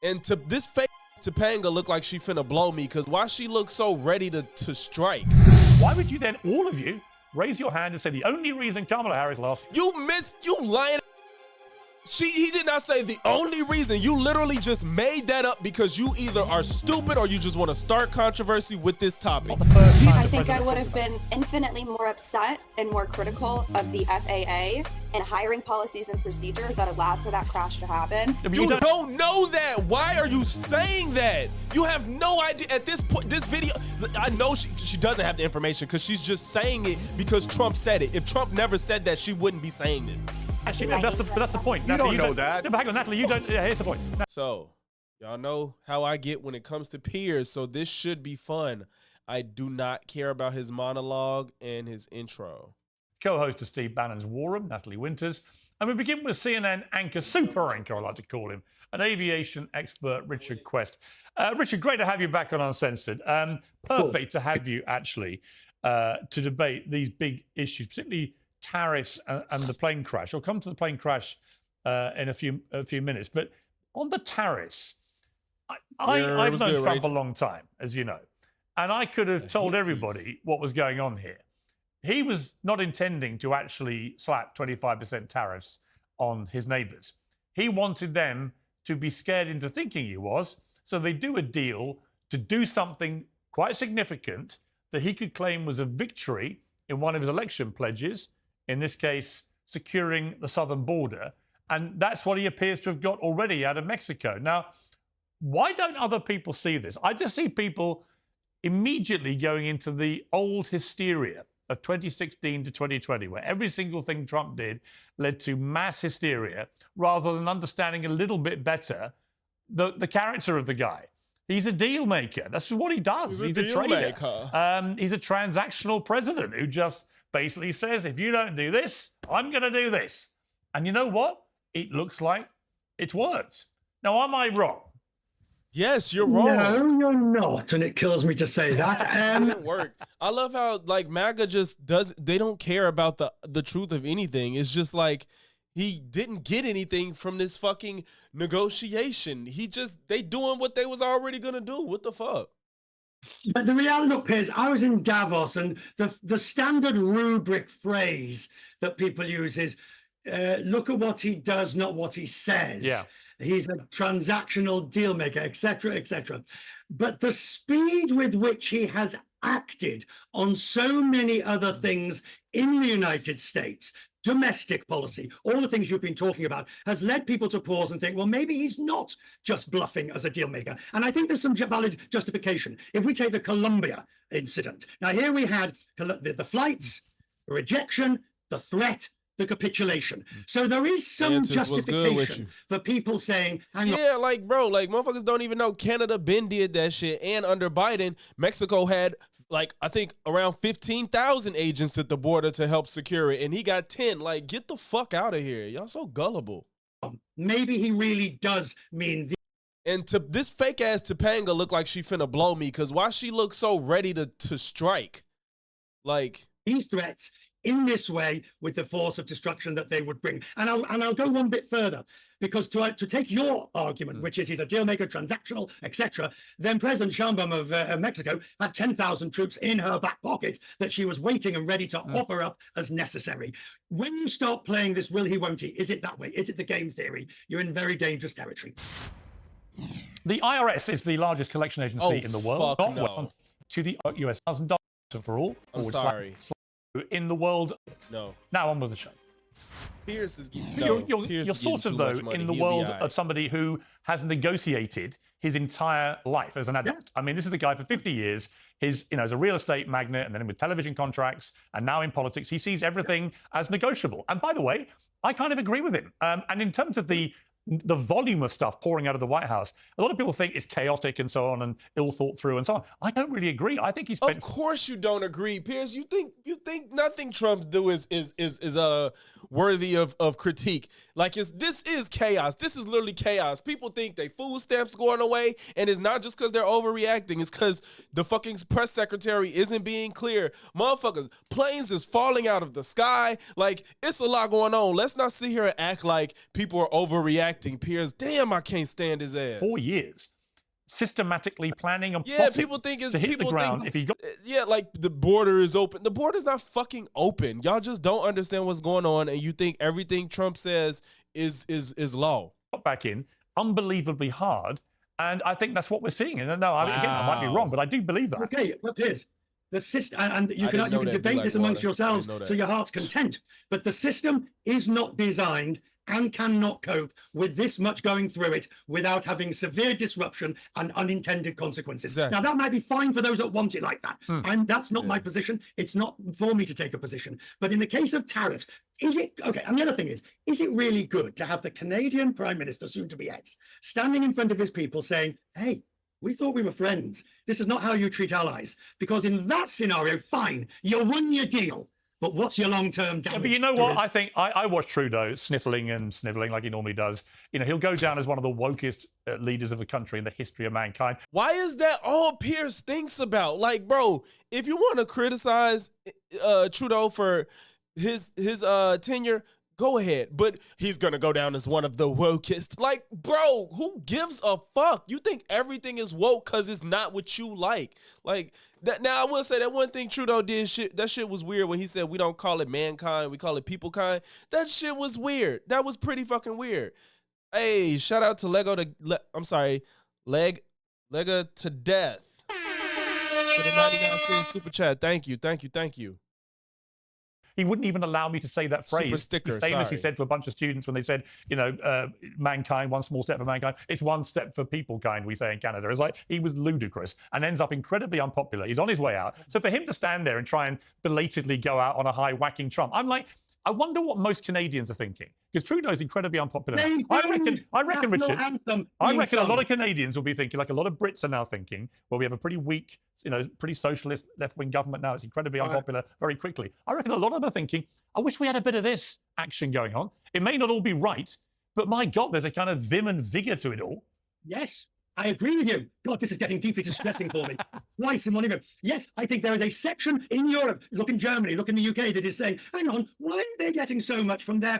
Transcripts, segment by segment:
And to this fake Topanga look like she finna blow me, because why she look so ready to strike? Why would you then, all of you, raise your hand and say the only reason Kamala Harris lost? You lying. He did not say the only reason. You literally just made that up because you either are stupid or you just want to start controversy with this topic. I think I would have been infinitely more upset and more critical of the FAA and hiring policies and procedures that allowed for that crash to happen. You don't know that. Why are you saying that? You have no idea. At this point, this video, I know she doesn't have the information because she's just saying it because Trump said it. If Trump never said that, she wouldn't be saying this. Actually, that's the point. You Natalie, don't know that. No, but hang on, Natalie, you don't. Yeah, here's the point. So, y'all know how I get when it comes to Piers, so this should be fun. I do not care about his monologue and his intro. Co-host of Steve Bannon's War Room, Natalie Winters. And we begin with CNN anchor, super anchor, I like to call him, an aviation expert, Richard Quest. Richard, great to have you back on Uncensored. Perfect to have you, actually, to debate these big issues, particularly tariffs and the plane crash. I'll come to the plane crash in a few minutes. But on the tariffs, I've known Trump a long time, as you know, and I could have told everybody what was going on here. He was not intending to actually slap 25% tariffs on his neighbors. He wanted them to be scared into thinking he was, so they do a deal to do something quite significant that he could claim was a victory in one of his election pledges, in this case, securing the southern border. And that's what he appears to have got already out of Mexico. Now, why don't other people see this? I just see people immediately going into the old hysteria of 2016 to 2020, where every single thing Trump did led to mass hysteria, rather than understanding a little bit better the character of the guy. He's a deal maker. That's what he does. He's a trader. He's a transactional president who just basically says, if you don't do this, I'm going to do this. And you know what? It looks like it's worked. Now, am I wrong? Yes, you're wrong. No, you're not, and it kills me to say that. It didn't work. I love how like MAGA just does. They don't care about the truth of anything. It's just like he didn't get anything from this fucking negotiation. They doing what they was already gonna do. What the fuck? But the reality, look, Piers, I was in Davos, and the standard rubric phrase that people use is, look at what he does, not what he says. Yeah. He's a transactional deal maker, etc., etc. But the speed with which he has acted on so many other things in the United States, domestic policy, all the things you've been talking about, has led people to pause and think, well, maybe he's not just bluffing as a deal maker. And I think there's some valid justification. If we take the Colombia incident, now here we had the flights, the rejection, the threat, the capitulation. So there is some justification for people saying, hang on. Yeah, like, bro, like, motherfuckers don't even know Canada been did that shit. And under Biden, Mexico had, like, I think around 15,000 agents at the border to help secure it. And he got 10. Like, get the fuck out of here. Y'all so gullible. Maybe he really does mean And to this fake ass Topanga look like she finna blow me, because why she look so ready to strike? Like, these threats in this way with the force of destruction that they would bring. And I'll go one bit further, because to take your argument, which is he's a deal maker, transactional, etc., then President Sheinbaum of Mexico had 10,000 troops in her back pocket that she was waiting and ready to offer up as necessary. When you start playing this will he, won't he, is it that way? Is it the game theory? You're in very dangerous territory. The IRS is the largest collection agency in the world. Fuck no. To the US $1,000 for all. I'm sorry. In the world. No. Now on with the show. Piers is You're sort of, though, in the world of somebody who has negotiated his entire life as an adult. Yeah. I mean, this is the guy for 50 years. As a real estate magnate, and then with television contracts, and now in politics, he sees everything as negotiable. And by the way, I kind of agree with him. And in terms of the volume of stuff pouring out of the White House, a lot of people think it's chaotic and so on, and ill thought through and so on. I don't really agree. I think he spent. Of course you don't agree, Piers. You think nothing Trump do is worthy of critique. Like this is chaos. This is literally chaos. People think they food stamps going away, and it's not just because they're overreacting. It's because the fucking press secretary isn't being clear. Motherfuckers, planes is falling out of the sky. Like, it's a lot going on. Let's not sit here and act like people are overreacting. Piers, damn, I can't stand his ass. 4 years. Systematically planning and Yeah, plotting people think it's to hit people the ground. think, If he got yeah, like the border is open. The border's not fucking open. Y'all just don't understand what's going on, and you think everything Trump says is law. back in, unbelievably hard, and I think that's what we're seeing. And no, again, I might be wrong, but I do believe that. Okay, look, here's the system, and you can debate this amongst yourselves to your heart's content. But the system is not designed and cannot cope with this much going through it without having severe disruption and unintended consequences. Exactly. Now, that might be fine for those that want it like that. And that's not my position. It's not for me to take a position. But in the case of tariffs, is it okay? And the other thing is it really good to have the Canadian Prime Minister, soon to be ex, standing in front of his people saying, hey, we thought we were friends. This is not how you treat allies. Because in that scenario, fine, you won your deal. But what's your long-term damage? Yeah, but you know what? I think I watch Trudeau sniffling and sniveling like he normally does. You know, he'll go down as one of the wokest leaders of the country in the history of mankind. Why is that all Piers thinks about? Like, bro, if you want to criticize Trudeau for his tenure, go ahead. But he's gonna go down as one of the wokest. Like, bro, who gives a fuck? You think everything is woke because it's not what you like? Like that. Now I will say that one thing Trudeau did, that shit was weird when he said we don't call it mankind, we call it people kind. That shit was weird. That was pretty fucking weird. Hey, shout out to Lego to Death for the 99-cent super chat. Thank you. He wouldn't even allow me to say that phrase. Super sticker, He famously sorry. said to a bunch of students when they said, mankind, one small step for mankind, it's one step for people kind, we say in Canada. It's like he was ludicrous and ends up incredibly unpopular. He's on his way out. So for him to stand there and try and belatedly go out on a high whacking Trump, I'm like, I wonder what most Canadians are thinking. Because Trudeau's incredibly unpopular. I reckon, Richard, I reckon a lot of Canadians will be thinking, like a lot of Brits are now thinking, well, we have a pretty weak, pretty socialist left-wing government now. It's incredibly unpopular very quickly. I reckon a lot of them are thinking, I wish we had a bit of this action going on. It may not all be right, but my God, there's a kind of vim and vigor to it all. Yes, I agree with you. God, this is getting deeply distressing for me. Twice in one evening. Yes, I think there is a section in Europe, look in Germany, look in the UK, that is saying, hang on, why are they getting so much from their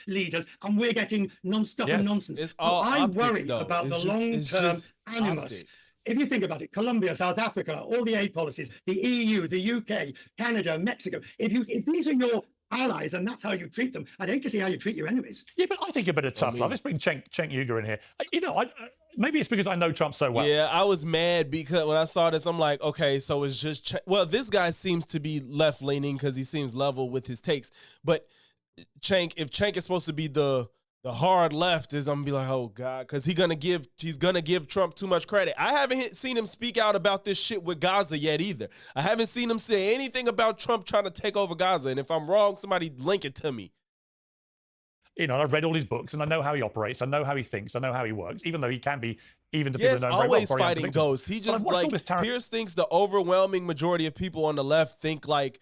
leaders and we're getting non-stuff and nonsense? It's all I optics, worry though. about the long-term animus. Optics. If you think about it, Colombia, South Africa, all the aid policies, the EU, the UK, Canada, Mexico, if these are your allies and that's how you treat them, I'd hate to see how you treat your enemies. Yeah, but I think a bit of tough love. Let's bring Cenk Uygur in here. Maybe it's because I know Trump so well. Yeah, I was mad because when I saw this, I'm like, okay, so it's just this guy seems to be left leaning because he seems level with his takes. But if Cenk is supposed to be the hard left, I'm gonna be like, oh God, because he's gonna give Trump too much credit. I haven't seen him speak out about this shit with Gaza yet either. I haven't seen him say anything about Trump trying to take over Gaza. And if I'm wrong, somebody link it to me. I've read all his books and I know how he operates. I know how he thinks. I know how he works, even though he can be, even to people who know very well, always fighting ghosts. He just Piers thinks the overwhelming majority of people on the left think like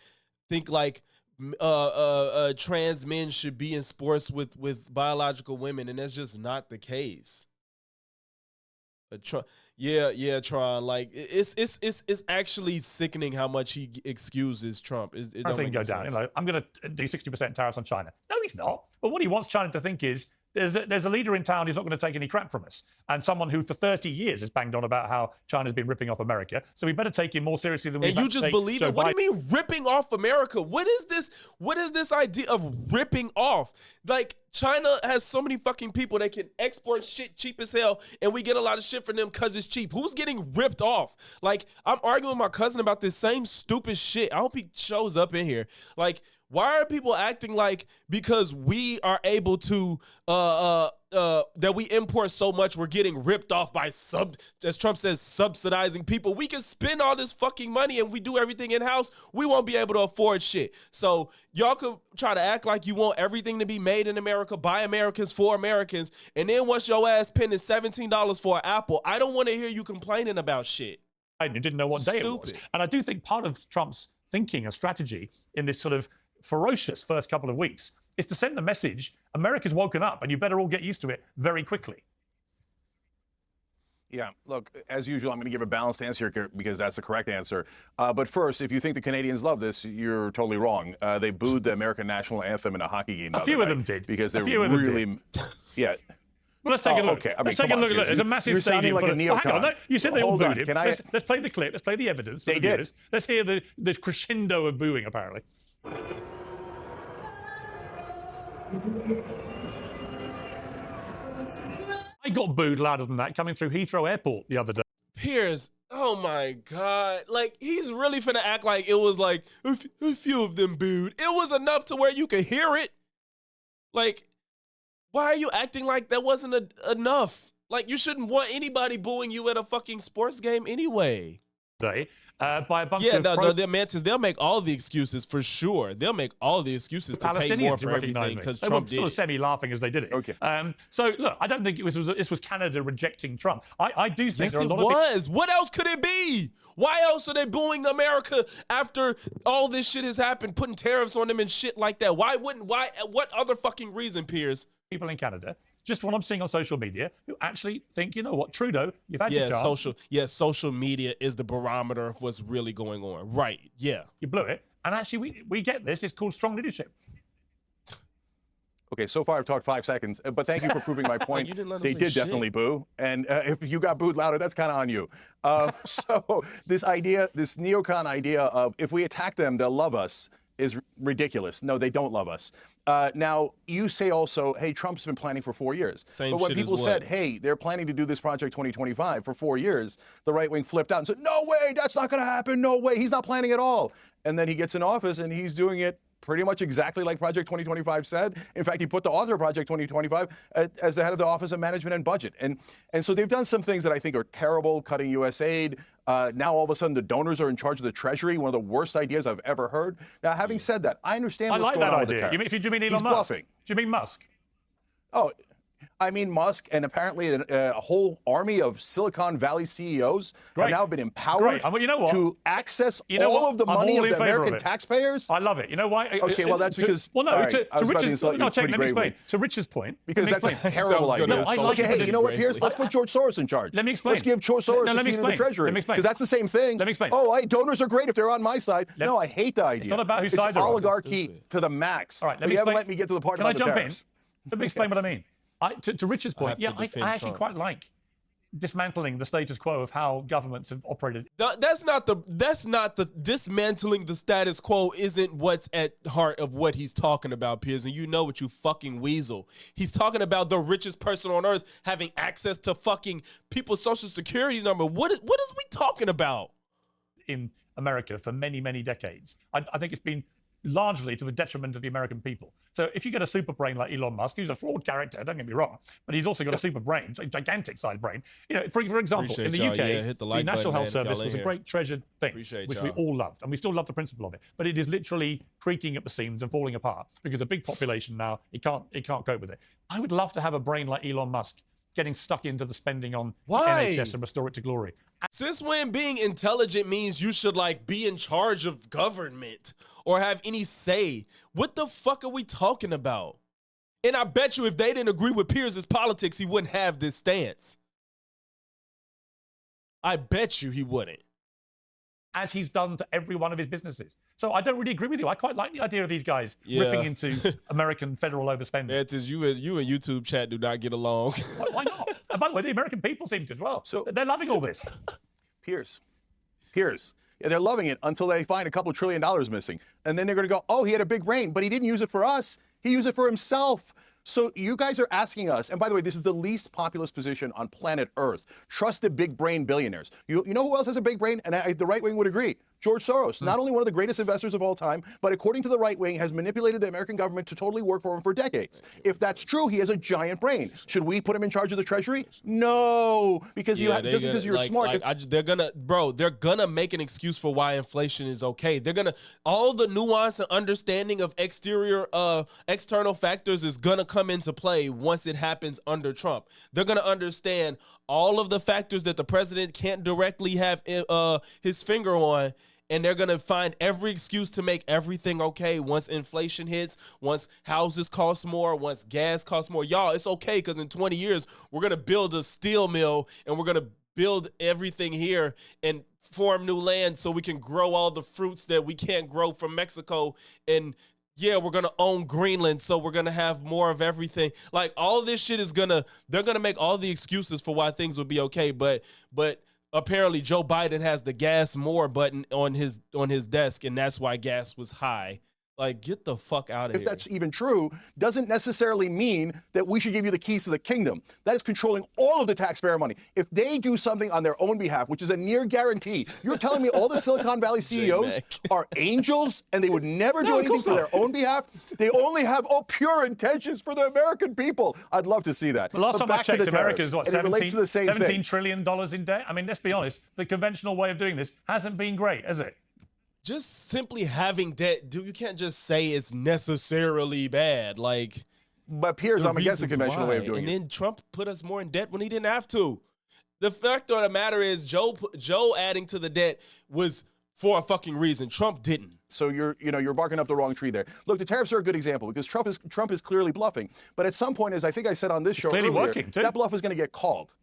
trans men should be in sports with biological women, and that's just not the case. Tron. Like it's actually sickening how much he excuses Trump. It I think go down. I'm going to do 60% tariffs on China. No, he's not. But what he wants China to think is there's a leader in town who's not going to take any crap from us, and someone who for 30 years has banged on about how China's been ripping off America. So we better take him more seriously than we. And you just believe it? What do you mean ripping off America? What is this? What is this idea of ripping off? Like China has so many fucking people that can export shit cheap as hell, and we get a lot of shit from them because it's cheap. Who's getting ripped off? Like I'm arguing with my cousin about this same stupid shit. I hope he shows up in here. Like, why are people acting like because we are able to that we import so much, we're getting ripped off by as Trump says, subsidizing people? We can spend all this fucking money and we do everything in-house, we won't be able to afford shit. So y'all could try to act like you want everything to be made in America, by Americans, for Americans, and then once your ass spending $17 for an apple, I don't want to hear you complaining about shit. I didn't know what day it was. And I do think part of Trump's thinking and strategy in this sort of ferocious first couple of weeks is to send the message, America's woken up and you better all get used to it very quickly. Yeah, look, as usual, I'm going to give a balanced answer here because that's the correct answer. But first, if you think the Canadians love this, you're totally wrong. They booed the American national anthem in a hockey game. A few of them did. Because they're really, yeah. Well, let's take a look. Okay. I mean, let's take a look. Piers. There's a massive You're stadium. sounding like a neocon. Hang on, no, you said they all Hold on. booed him. Let's play the clip. Let's play the evidence. They did. Viewers. Let's hear the crescendo of booing, apparently. I got booed louder than that coming through Heathrow Airport the other day. Piers, oh my God. Like, he's really finna act like it was like a few of them booed. It was enough to where you could hear it. Like, why are you acting like that wasn't enough? Like, you shouldn't want anybody booing you at a fucking sports game anyway. By a bunch Yeah, of no, they'll make all the excuses for sure. They'll make all the excuses to pay more for everything because Trump did sort of semi-laughing as they did it. Okay. So look, I don't think this was Canada rejecting Trump. I do think Yes, there are a it lot of was. What else could it be? Why else are they booing America after all this shit has happened, putting tariffs on them and shit like that? What other fucking reason, Piers? people in Canada, just what I'm seeing on social media, who actually think, you know what, Trudeau, you've had your chance. Social media is the barometer of what's really going on. Right, yeah. You blew it. And actually, we get this. It's called strong leadership. Okay, so far I've talked 5 seconds, but thank you for proving my point. They did definitely boo, and if you got booed louder, that's kind of on you. So this neocon idea of if we attack them, they'll love us is ridiculous. No, they don't love us. Now, you say also, hey, Trump's been planning for 4 years. But when people said, hey, they're planning to do this Project 2025 for 4 years, the right wing flipped out and said, no way, that's not going to happen. No way, he's not planning at all. And then he gets in office and he's doing it pretty much exactly like Project 2025 said. In fact, he put the author of Project 2025 as the head of the Office of Management and Budget. And so they've done some things that I think are terrible, cutting U.S. aid. Now, all of a sudden, the donors are in charge of the Treasury, one of the worst ideas I've ever heard. Now, having said that, I understand what's going on with the tariffs. I like that idea. Do you mean Elon Musk? Bluffing. Do you mean Musk? Oh, I mean Musk, and apparently a whole army of Silicon Valley CEOs have now been empowered to access all of the money of the American taxpayers. I love it. You know why? Okay, well, that's because... Well, no, to Richard's... let me explain. To Richard's point... Because that's a terrible idea. No, I like okay, hey, you know what, Piers? Let's put George Soros in charge. Let me explain. Let's give George Soros the key to the Treasury. Let me explain. Because that's the same thing. Let me explain. Oh, donors are great if they're on my side. No, I hate the idea. It's not about whose side they're on. It's oligarchy to the max. All right, let me explain. You haven't let me get to the part about the tariffs. Let me explain what I mean. To Richard's point, I actually quite like dismantling the status quo of how governments have operated. That's not the dismantling the status quo isn't what's at heart of what he's talking about, Piers, and you know what, you fucking weasel. He's talking about the richest person on earth having access to fucking people's social security number. What is we talking about? In America for many, many decades. I think it's been largely to the detriment of the American people. So if you get a super brain like Elon Musk, who's a flawed character, don't get me wrong, but he's also got a super brain, a gigantic sized brain. You know, for example, in the UK, the National Health Service was a great treasured thing, which we all loved, and we still love the principle of it. But it is literally creaking at the seams and falling apart because a big population now, it can't cope with it. I would love to have a brain like Elon Musk getting stuck into the spending on the NHS and restore it to glory. Since when being intelligent means you should be in charge of government or have any say? What the fuck are we talking about? And I bet you if they didn't agree with Piers' politics, he wouldn't have this stance. I bet you he wouldn't. As he's done to every one of his businesses. So I don't really agree with you. I quite like the idea of these guys ripping into American federal overspending. It is you and YouTube chat do not get along. Why not? And by the way, the American people seem to as well. So they're loving all this. Piers. Yeah, they're loving it until they find a couple $1 trillion missing. And then they're going to go, oh, he had a big brain, but he didn't use it for us. He used it for himself. So you guys are asking us, and by the way, this is the least populist position on planet Earth. Trust the big brain billionaires. You know who else has a big brain? And the right wing would agree. George Soros, not only one of the greatest investors of all time, but according to the right wing, has manipulated the American government to totally work for him for decades. If that's true, he has a giant brain. Should we put him in charge of the Treasury? No, because just because you're smart. They're gonna make an excuse for why inflation is okay. They're gonna all the nuance and understanding of external factors is gonna come into play once it happens under Trump. They're gonna understand all of the factors that the president can't directly have his finger on. and they're going to find every excuse to make everything okay once inflation hits, once houses cost more, once gas costs more. Y'all, it's okay because in 20 years, we're going to build a steel mill and we're going to build everything here and form new land so we can grow all the fruits that we can't grow from Mexico. And yeah, we're going to own Greenland, so we're going to have more of everything. Like, all this shit is they're going to make all the excuses for why things would be okay, but apparently Joe Biden has the gas more button on his desk, and that's why gas was high. Like, get the fuck out of here. If that's even true, doesn't necessarily mean that we should give you the keys to the kingdom. That is controlling all of the taxpayer money. If they do something on their own behalf, which is a near guarantee, you're telling me all the Silicon Valley CEOs are angels and they would never do anything for their own behalf? They only have pure intentions for the American people. I'd love to see that. Well, last time I checked, America's what, $17 $17 trillion in debt? I mean, let's be honest, the conventional way of doing this hasn't been great, has it? Just simply having debt, dude, you can't just say it's necessarily bad. Like, but Piers, I'm against the conventional way of doing it. it. And then Trump put us more in debt when he didn't have to. The fact of the matter is, Joe adding to the debt was for a fucking reason. Trump didn't. So you're barking up the wrong tree there. Look, the tariffs are a good example because Trump is clearly bluffing. But at some point, as I think I said on this show clearly earlier, working too. That bluff is going to get called.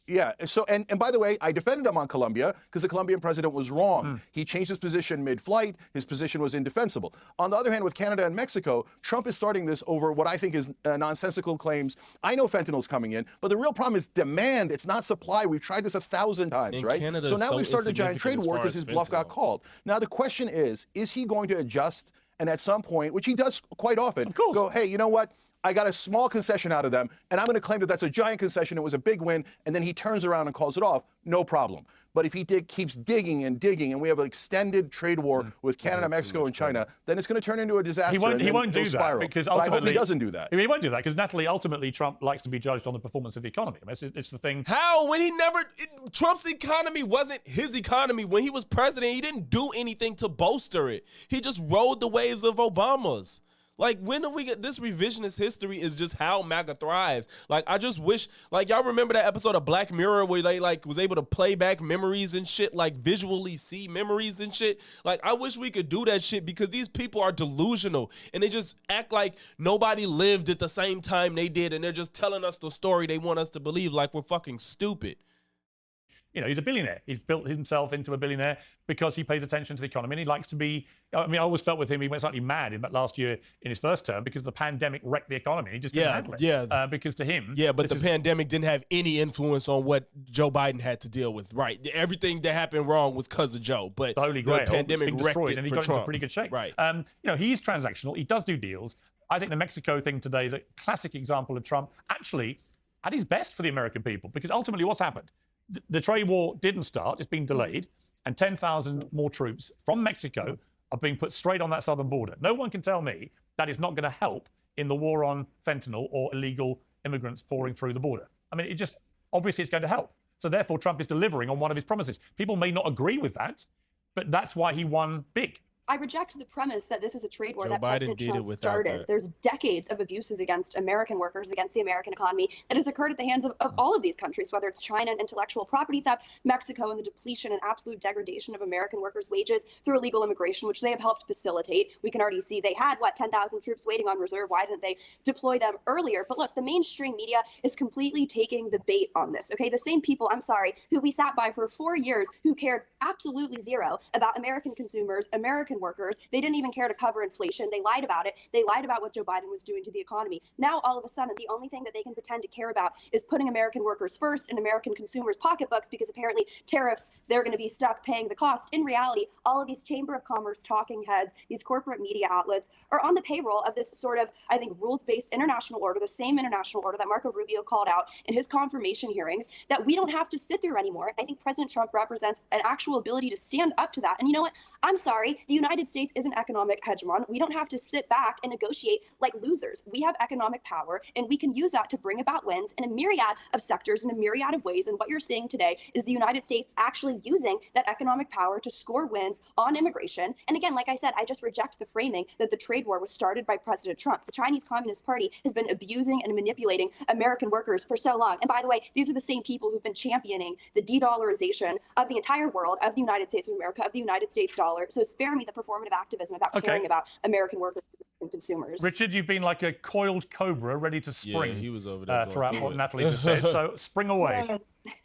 Yeah. So, and by the way, I defended him on Colombia because the Colombian president was wrong. He changed his position mid-flight. His position was indefensible. On the other hand, with Canada and Mexico, Trump is starting this over what I think is nonsensical claims. I know fentanyl's coming in, but the real problem is demand. It's not supply. We've tried this 1,000 times, And right? Canada's So now so we've started a giant trade insignificant as war far because as his bluff got fentanyl. called. Now the question is he going to adjust and at some point, which he does quite often, of course, go, hey, you know what? I got a small concession out of them, and I'm going to claim that that's a giant concession. It was a big win, and then he turns around and calls it off. No problem. But if he keeps digging and digging, and we have an extended trade war with Canada, Mexico, and China, then it's going to turn into a disaster. He won't do that because ultimately, I hope ultimately he doesn't do that. He won't do that because Natalie, ultimately, Trump likes to be judged on the performance of the economy. I mean, it's the thing. How? When Trump's economy wasn't his economy. When he was president, he didn't do anything to bolster it. He just rode the waves of Obama's. Like, when do we get this revisionist history is just how MAGA thrives. Like, I just wish, like, y'all remember that episode of Black Mirror where they, like, was able to play back memories and shit, like, visually see memories and shit? Like, I wish we could do that shit because these people are delusional and they just act like nobody lived at the same time they did and they're just telling us the story they want us to believe like we're fucking stupid. You know, he's a billionaire. He's built himself into a billionaire because he pays attention to the economy and he likes to be. I mean, I always felt with him, he went slightly mad in that last year in his first term because the pandemic wrecked the economy. He just couldn't handle it. Yeah. Because to him. Yeah, but the pandemic didn't have any influence on what Joe Biden had to deal with. Right. Everything that happened wrong was because of Joe. But the Holy Grail, pandemic being wrecked destroyed, it and he for got Trump. into pretty good shape. Right. You know, he's transactional. He does do deals. I think the Mexico thing today is a classic example of Trump actually at his best for the American people because ultimately what's happened? The trade war didn't start, it's been delayed, and 10,000 more troops from Mexico are being put straight on that southern border. No one can tell me that is not going to help in the war on fentanyl or illegal immigrants pouring through the border. I mean, obviously it's going to help. So therefore, Trump is delivering on one of his promises. People may not agree with that, but that's why he won big. I reject the premise that this is a trade war Joe that Biden President did it Trump without started. that. There's decades of abuses against American workers, against the American economy that has occurred at the hands of all of these countries, whether it's China and intellectual property theft, Mexico and the depletion and absolute degradation of American workers' wages through illegal immigration, which they have helped facilitate. We can already see they had, 10,000 troops waiting on reserve. Why didn't they deploy them earlier? But look, the mainstream media is completely taking the bait on this, okay? The same people, who we sat by for 4 years who cared absolutely zero about American consumers, American workers. They didn't even care to cover inflation. They lied about it. They lied about what Joe Biden was doing to the economy. Now, all of a sudden, the only thing that they can pretend to care about is putting American workers first in American consumers' pocketbooks because apparently tariffs, they're going to be stuck paying the cost. In reality, all of these Chamber of Commerce talking heads, these corporate media outlets are on the payroll of this sort of, I think, rules-based international order, the same international order that Marco Rubio called out in his confirmation hearings that we don't have to sit through anymore. I think President Trump represents an actual ability to stand up to that. And you know what? I'm sorry, the United United States is an economic hegemon. We don't have to sit back and negotiate like losers. We have economic power, and we can use that to bring about wins in a myriad of sectors, in a myriad of ways. And what you're seeing today is the United States actually using that economic power to score wins on immigration. And again, like I said, I just reject the framing that the trade war was started by President Trump. The Chinese Communist Party has been abusing and manipulating American workers for so long. And by the way, these are the same people who've been championing the de-dollarization of the entire world, of the United States of America, of the United States dollar. So spare me the performative activism about caring about American workers and consumers. Richard, you've been like a coiled cobra ready to spring. Yeah, he was over there throughout what Natalie just said. So spring away.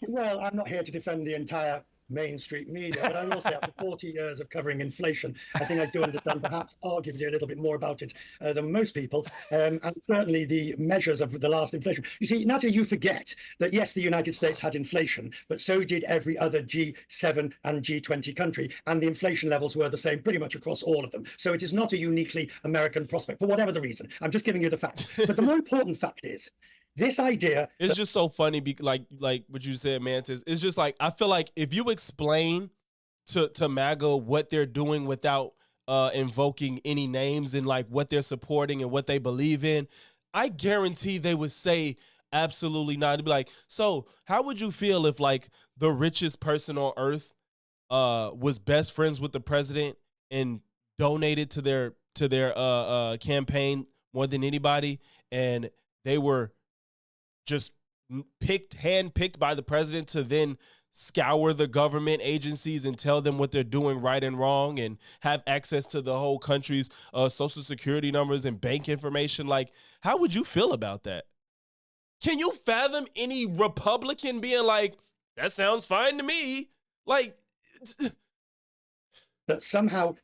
Well, I'm not here to defend the entire mainstream media, but I will say after 40 years of covering inflation, I think I do understand perhaps arguably a little bit more about it than most people, and certainly the measures of the last inflation. You see, Natalie, you forget that yes, the United States had inflation, but so did every other G7 and G20 country, and the inflation levels were the same pretty much across all of them. So it is not a uniquely American prospect for whatever the reason. I'm just giving you the facts. But the more important fact is, this idea, it's just so funny, like what you said, Mantis. It's just like, I feel like if you explain to MAGA what they're doing without invoking any names and like what they're supporting and what they believe in, I guarantee they would say absolutely not. They'd be like, so how would you feel if like the richest person on earth was best friends with the president and donated to their campaign more than anybody, and they were just handpicked by the president to then scour the government agencies and tell them what they're doing right and wrong and have access to the whole country's social security numbers and bank information? Like, how would you feel about that? Can you fathom any Republican being like, that sounds fine to me? Like, that somehow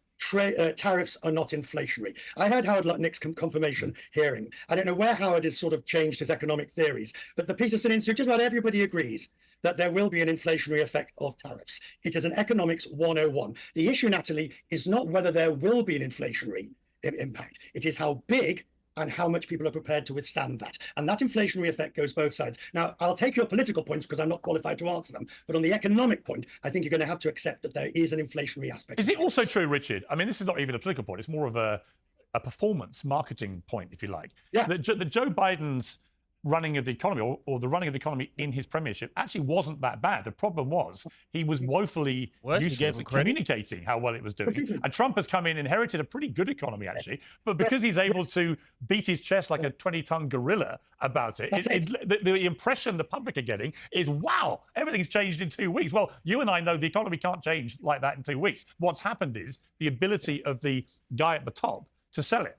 tariffs are not inflationary. I heard Howard Lutnick's confirmation hearing. I don't know where Howard has sort of changed his economic theories, but the Peterson Institute, just about everybody agrees that there will be an inflationary effect of tariffs. It is an economics 101. The issue, Natalie, is not whether there will be an inflationary impact. It is how big and how much people are prepared to withstand that. And that inflationary effect goes both sides. Now, I'll take your political points because I'm not qualified to answer them. But on the economic point, I think you're going to have to accept that there is an inflationary aspect. Is it also true, Richard? I mean, this is not even a political point. It's more of a performance marketing point, if you like. Yeah. That Joe Biden's running of the economy or the running of the economy in his premiership actually wasn't that bad. The problem was he was woefully useless at communicating how well it was doing. And Trump has come in, inherited a pretty good economy, actually. But because he's able to beat his chest like a 20-ton gorilla about it, the impression the public are getting is, wow, everything's changed in 2 weeks. Well, you and I know the economy can't change like that in 2 weeks. What's happened is the ability of the guy at the top to sell it.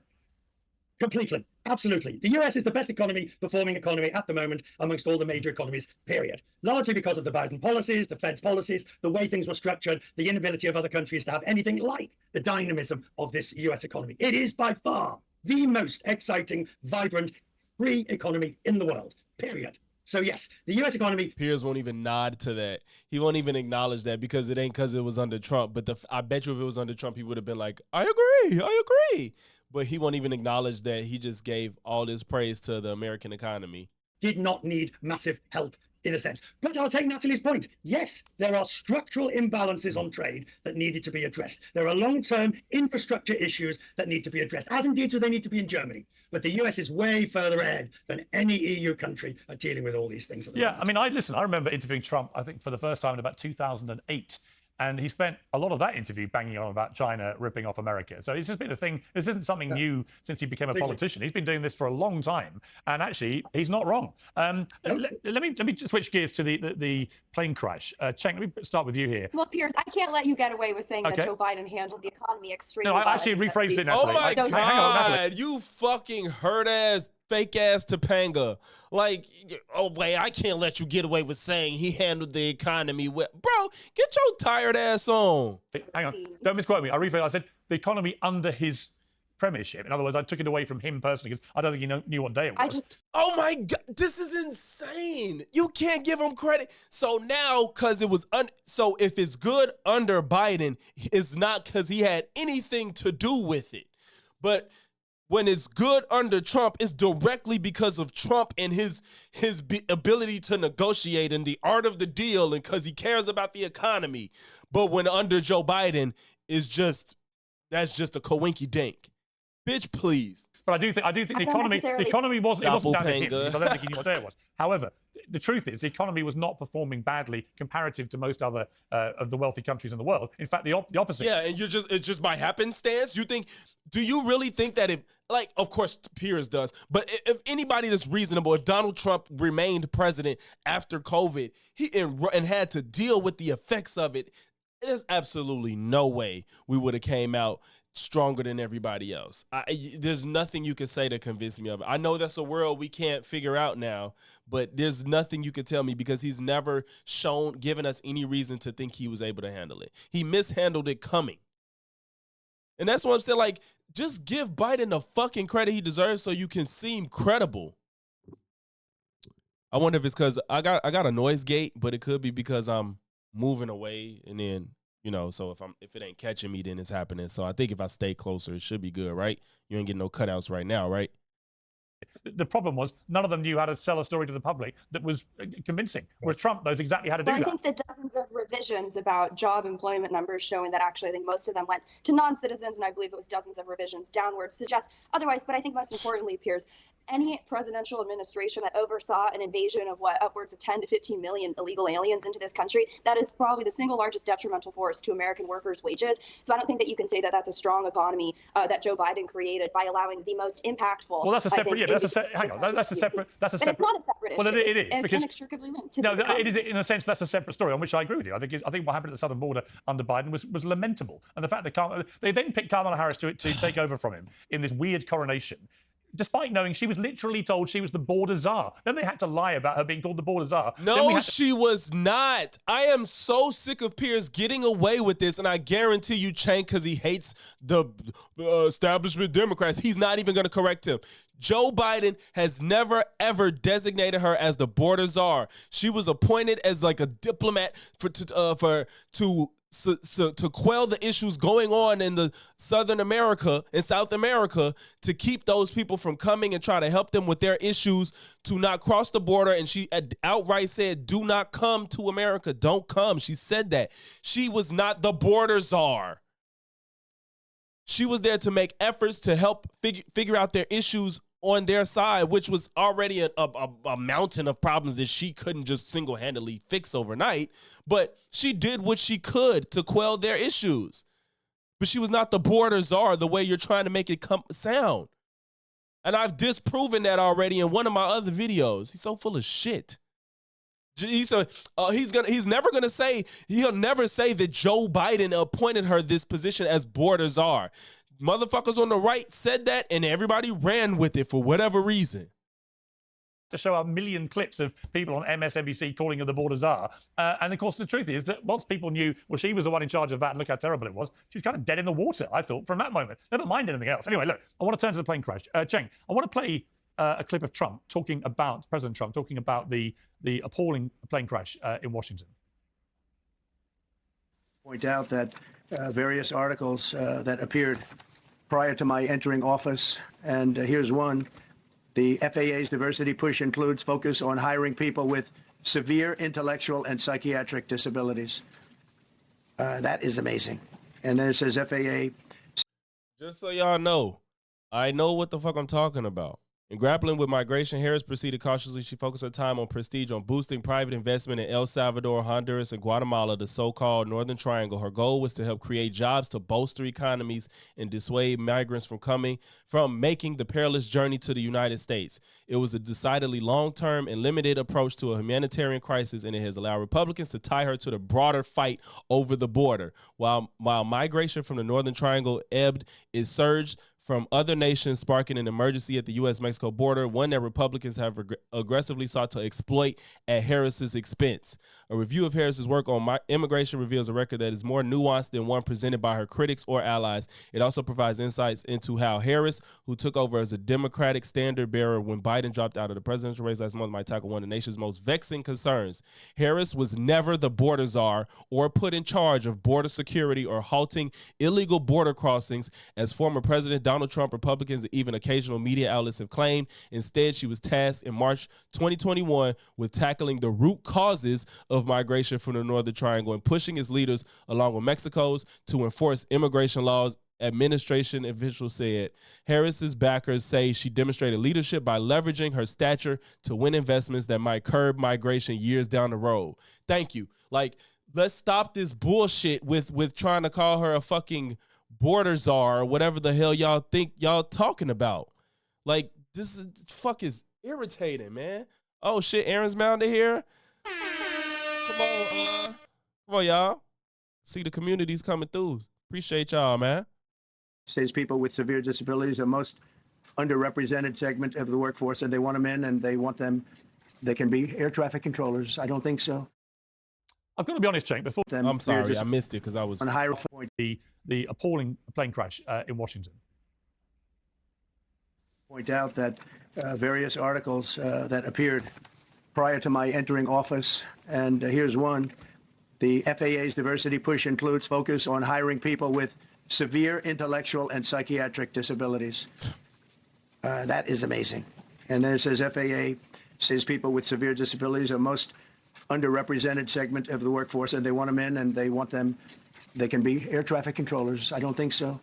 Completely. Absolutely. The US is the best performing economy at the moment amongst all the major economies, period. Largely because of the Biden policies, the Fed's policies, the way things were structured, the inability of other countries to have anything like the dynamism of this US economy. It is by far the most exciting, vibrant, free economy in the world, period. So yes, the US economy. Piers won't even nod to that. He won't even acknowledge that because it ain't because it was under Trump. But I bet you if it was under Trump, he would have been like, I agree. But he won't even acknowledge that he just gave all this praise to the American economy. Did not need massive help in a sense. But I'll take Natalie's point. Yes, there are structural imbalances on trade that needed to be addressed. There are long-term infrastructure issues that need to be addressed, as indeed do they need to be in Germany. But the US is way further ahead than any EU country at dealing with all these things. Yeah, I mean, I remember interviewing Trump, I think, for the first time in about 2008. And he spent a lot of that interview banging on about China ripping off America. So it's just been a thing. This isn't something new since he became a politician. He's been doing this for a long time. And actually, he's not wrong. Let me just switch gears to the plane crash. Cheng, let me start with you here. Well, Piers, I can't let you get away with saying that Joe Biden handled the economy extremely well. No, I actually rephrased it, Natalie. Oh, my God. Hang on, Natalie. You fucking hurt-ass, fake-ass Topanga. Like, oh, wait, I can't let you get away with saying he handled the economy well. Bro, get your tired ass on. Hang on. Don't misquote me. I rephrased. I said the economy under his premiership. In other words, I took it away from him personally because I don't think he knew what day it was. Oh, my God. This is insane. You can't give him credit. So now, because it was... So if it's good under Biden, it's not because he had anything to do with it. But... when it's good under Trump, it's directly because of Trump and his ability to negotiate and the art of the deal and because he cares about the economy. But when under Joe Biden, it's just that's just a coinky dink. Bitch, please. But I do think the economy wasn't down to him, because I don't think he knew what day it was. However, the truth is the economy was not performing badly comparative to most other of the wealthy countries in the world. In fact, the opposite. Yeah, and it's just by happenstance. Do you really think that of course Piers does, but if anybody that's reasonable, if Donald Trump remained president after COVID, and had to deal with the effects of it, there's absolutely no way we would have came out stronger than everybody else. There's nothing you can say to convince me of it. I know that's a world we can't figure out now, but there's nothing you can tell me because he's never given us any reason to think he was able to handle it. He mishandled it coming. And that's what I'm saying. Like, just give Biden the fucking credit he deserves so you can seem credible. I wonder if it's because I got a noise gate, but it could be because I'm moving away and then, so if it ain't catching me, then it's happening. So I think if I stay closer, it should be good, right? You ain't getting no cutouts right now, right? The problem was none of them knew how to sell a story to the public that was convincing, whereas Trump knows exactly how to do that. I think the dozens of revisions about job employment numbers showing that actually I think most of them went to non-citizens, and I believe it was dozens of revisions downwards suggest otherwise. But I think most importantly, Piers, any presidential administration that oversaw an invasion of upwards of 10 to 15 million illegal aliens into this country, that is probably the single largest detrimental force to American workers' wages. So I don't think that you can say that that's a strong economy that Joe Biden created by allowing the most impactful. Well, that's a separate. Hang on, that's a separate. That's a separate. It's not a separate issue. Well, it is because inextricably linked to the it is in a sense that's a separate story on which I agree with you. I think what happened at the southern border under Biden was lamentable, and the fact that they then picked Kamala Harris to take over from him in this weird coronation, despite knowing she was literally told she was the border czar. Then they had to lie about her being called the border czar. No, she was not. I am so sick of Piers getting away with this, and I guarantee you, Cenk, because he hates the establishment Democrats, he's not even going to correct him. Joe Biden has never, ever designated her as the border czar. She was appointed as like a diplomat to quell the issues going on in the South America, to keep those people from coming and try to help them with their issues, to not cross the border. And she outright said, do not come to America. Don't come. She said that. She was not the border czar. She was there to make efforts to help figure out their issues on their side, which was already a mountain of problems that she couldn't just single-handedly fix overnight. But she did what she could to quell their issues. But she was not the border czar the way you're trying to make it sound. And I've disproven that already in one of my other videos. He's so full of shit. He'll never say that Joe Biden appointed her this position as border czar. Motherfuckers on the right said that, and everybody ran with it for whatever reason. To show a million clips of people on MSNBC calling her the border czar. And of course, the truth is that once people knew, well, she was the one in charge of that and look how terrible it was, she was kind of dead in the water, I thought, from that moment. Never mind anything else. Anyway, look, I want to turn to the plane crash. Cenk, I want to play a clip of President Trump talking about the appalling plane crash in Washington. Point out that various articles that appeared prior to my entering office, and here's one. The FAA's diversity push includes focus on hiring people with severe intellectual and psychiatric disabilities. That is amazing. And then it says FAA. Just so y'all know, I know what the fuck I'm talking about. In grappling with migration, Harris proceeded cautiously. She focused her time on prestige, on boosting private investment in El Salvador, Honduras, and Guatemala, the so-called Northern Triangle. Her goal was to help create jobs to bolster economies and dissuade migrants from making the perilous journey to the United States. It was a decidedly long-term and limited approach to a humanitarian crisis, and it has allowed Republicans to tie her to the broader fight over the border. While migration from the Northern Triangle ebbed, it surged from other nations, sparking an emergency at the U.S.-Mexico border, one that Republicans have aggressively sought to exploit at Harris's expense. A review of Harris's work on immigration reveals a record that is more nuanced than one presented by her critics or allies. It also provides insights into how Harris, who took over as a Democratic standard bearer when Biden dropped out of the presidential race last month, might tackle one of the nation's most vexing concerns. Harris was never the border czar or put in charge of border security or halting illegal border crossings, as former President Donald Trump, Republicans, and even occasional media outlets have claimed. Instead, she was tasked in March 2021 with tackling the root causes of migration from the Northern Triangle and pushing its leaders, along with Mexico's, to enforce immigration laws administration official said Harris's backers say she demonstrated leadership by leveraging her stature to win investments that might curb migration years down the road. Thank you. Like, let's stop this bullshit with trying to call her a fucking border czar or whatever the hell y'all think y'all talking about. Like, this is irritating, man. Oh shit, Aaron's Mountain here. Come on, y'all. See the communities coming through. Appreciate y'all, man. Says people with severe disabilities are most underrepresented segment of the workforce, and they want them in, and they want them. They can be air traffic controllers. I don't think so. I've got to be honest, Cenk. Before I'm sorry, I missed it because I was on higher point. The appalling plane crash in Washington. Point out that various articles that appeared prior to my entering office, and here's one. The FAA's diversity push includes focus on hiring people with severe intellectual and psychiatric disabilities. That is amazing. And then it says FAA says people with severe disabilities are most underrepresented segment of the workforce, and they want them in, and they want them. They can be air traffic controllers. I don't think so.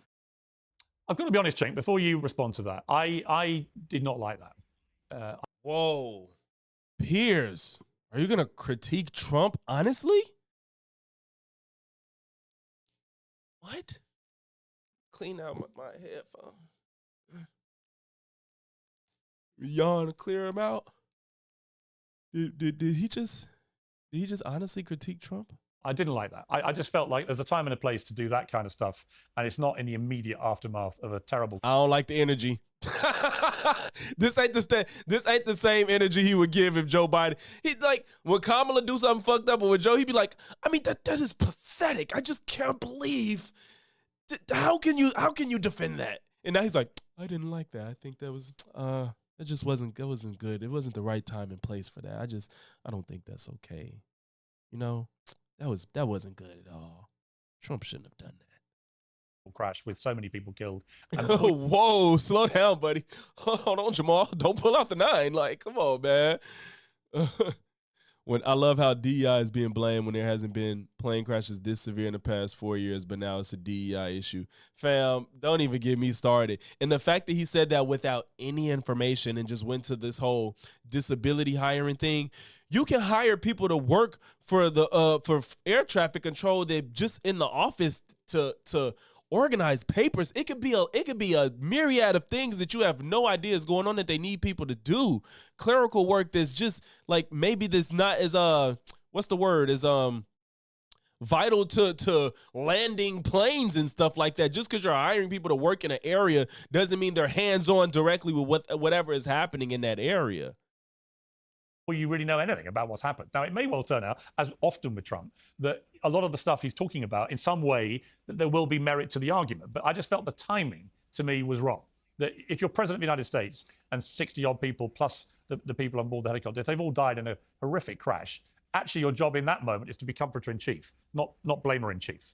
I've got to be honest, Cenk, before you respond to that, I did not like that. Whoa. Piers, are you going to critique Trump honestly? What? Clean out my headphone. Yawn, clear him out. Did he just honestly critique Trump? I didn't like that. I just felt like there's a time and a place to do that kind of stuff, and it's not in the immediate aftermath of a terrible. I don't like the energy. This ain't the same energy he would give if Joe Biden. He like when Kamala do something fucked up, or with Joe, he'd be like, I mean, that is pathetic. I just can't believe. How can you defend that? And now he's like, I didn't like that. I think that wasn't good. It wasn't the right time and place for that. I don't think that's okay. You know, that wasn't good at all. Trump shouldn't have done that. Crash with so many people killed. Whoa, slow down, buddy. Hold on, Jamal. Don't pull out the 9. Like, come on, man. When I love how DEI is being blamed when there hasn't been plane crashes this severe in the past 4 years, but now it's a DEI issue. Fam, don't even get me started. And the fact that he said that without any information and just went to this whole disability hiring thing, you can hire people to work for the for air traffic control that just in the office to organize papers. It could be a myriad of things that you have no idea is going on that they need people to do. Clerical work that's just like maybe that's not as what's the word, is vital to landing planes and stuff like that. Just because you're hiring people to work in an area doesn't mean they're hands-on directly with whatever is happening in that area. Or you really know anything about what's happened. Now, it may well turn out, as often with Trump, that a lot of the stuff he's talking about, in some way, that there will be merit to the argument. But I just felt the timing, to me, was wrong. That if you're president of the United States and 60-odd people plus the people on board the helicopter, if they've all died in a horrific crash, actually your job in that moment is to be comforter-in-chief, not blamer-in-chief.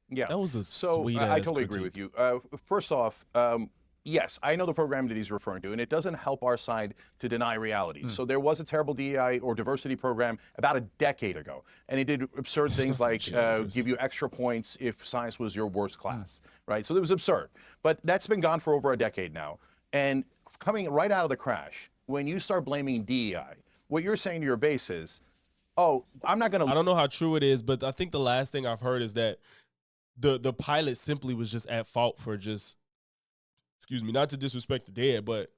Yeah. That was a so sweet I ass totally critique. agree with you. First off, yes, I know the program that he's referring to, and it doesn't help our side to deny reality. So there was a terrible DEI or diversity program about a decade ago, and it did absurd things like give you extra points if science was your worst class, right? So it was absurd. But that's been gone for over a decade now. And coming right out of the crash, when you start blaming DEI, what you're saying to your base is, oh, I'm not going to... I don't know how true it is, but I think the last thing I've heard is that the pilot simply was just at fault for just... Excuse me, not to disrespect the dead, but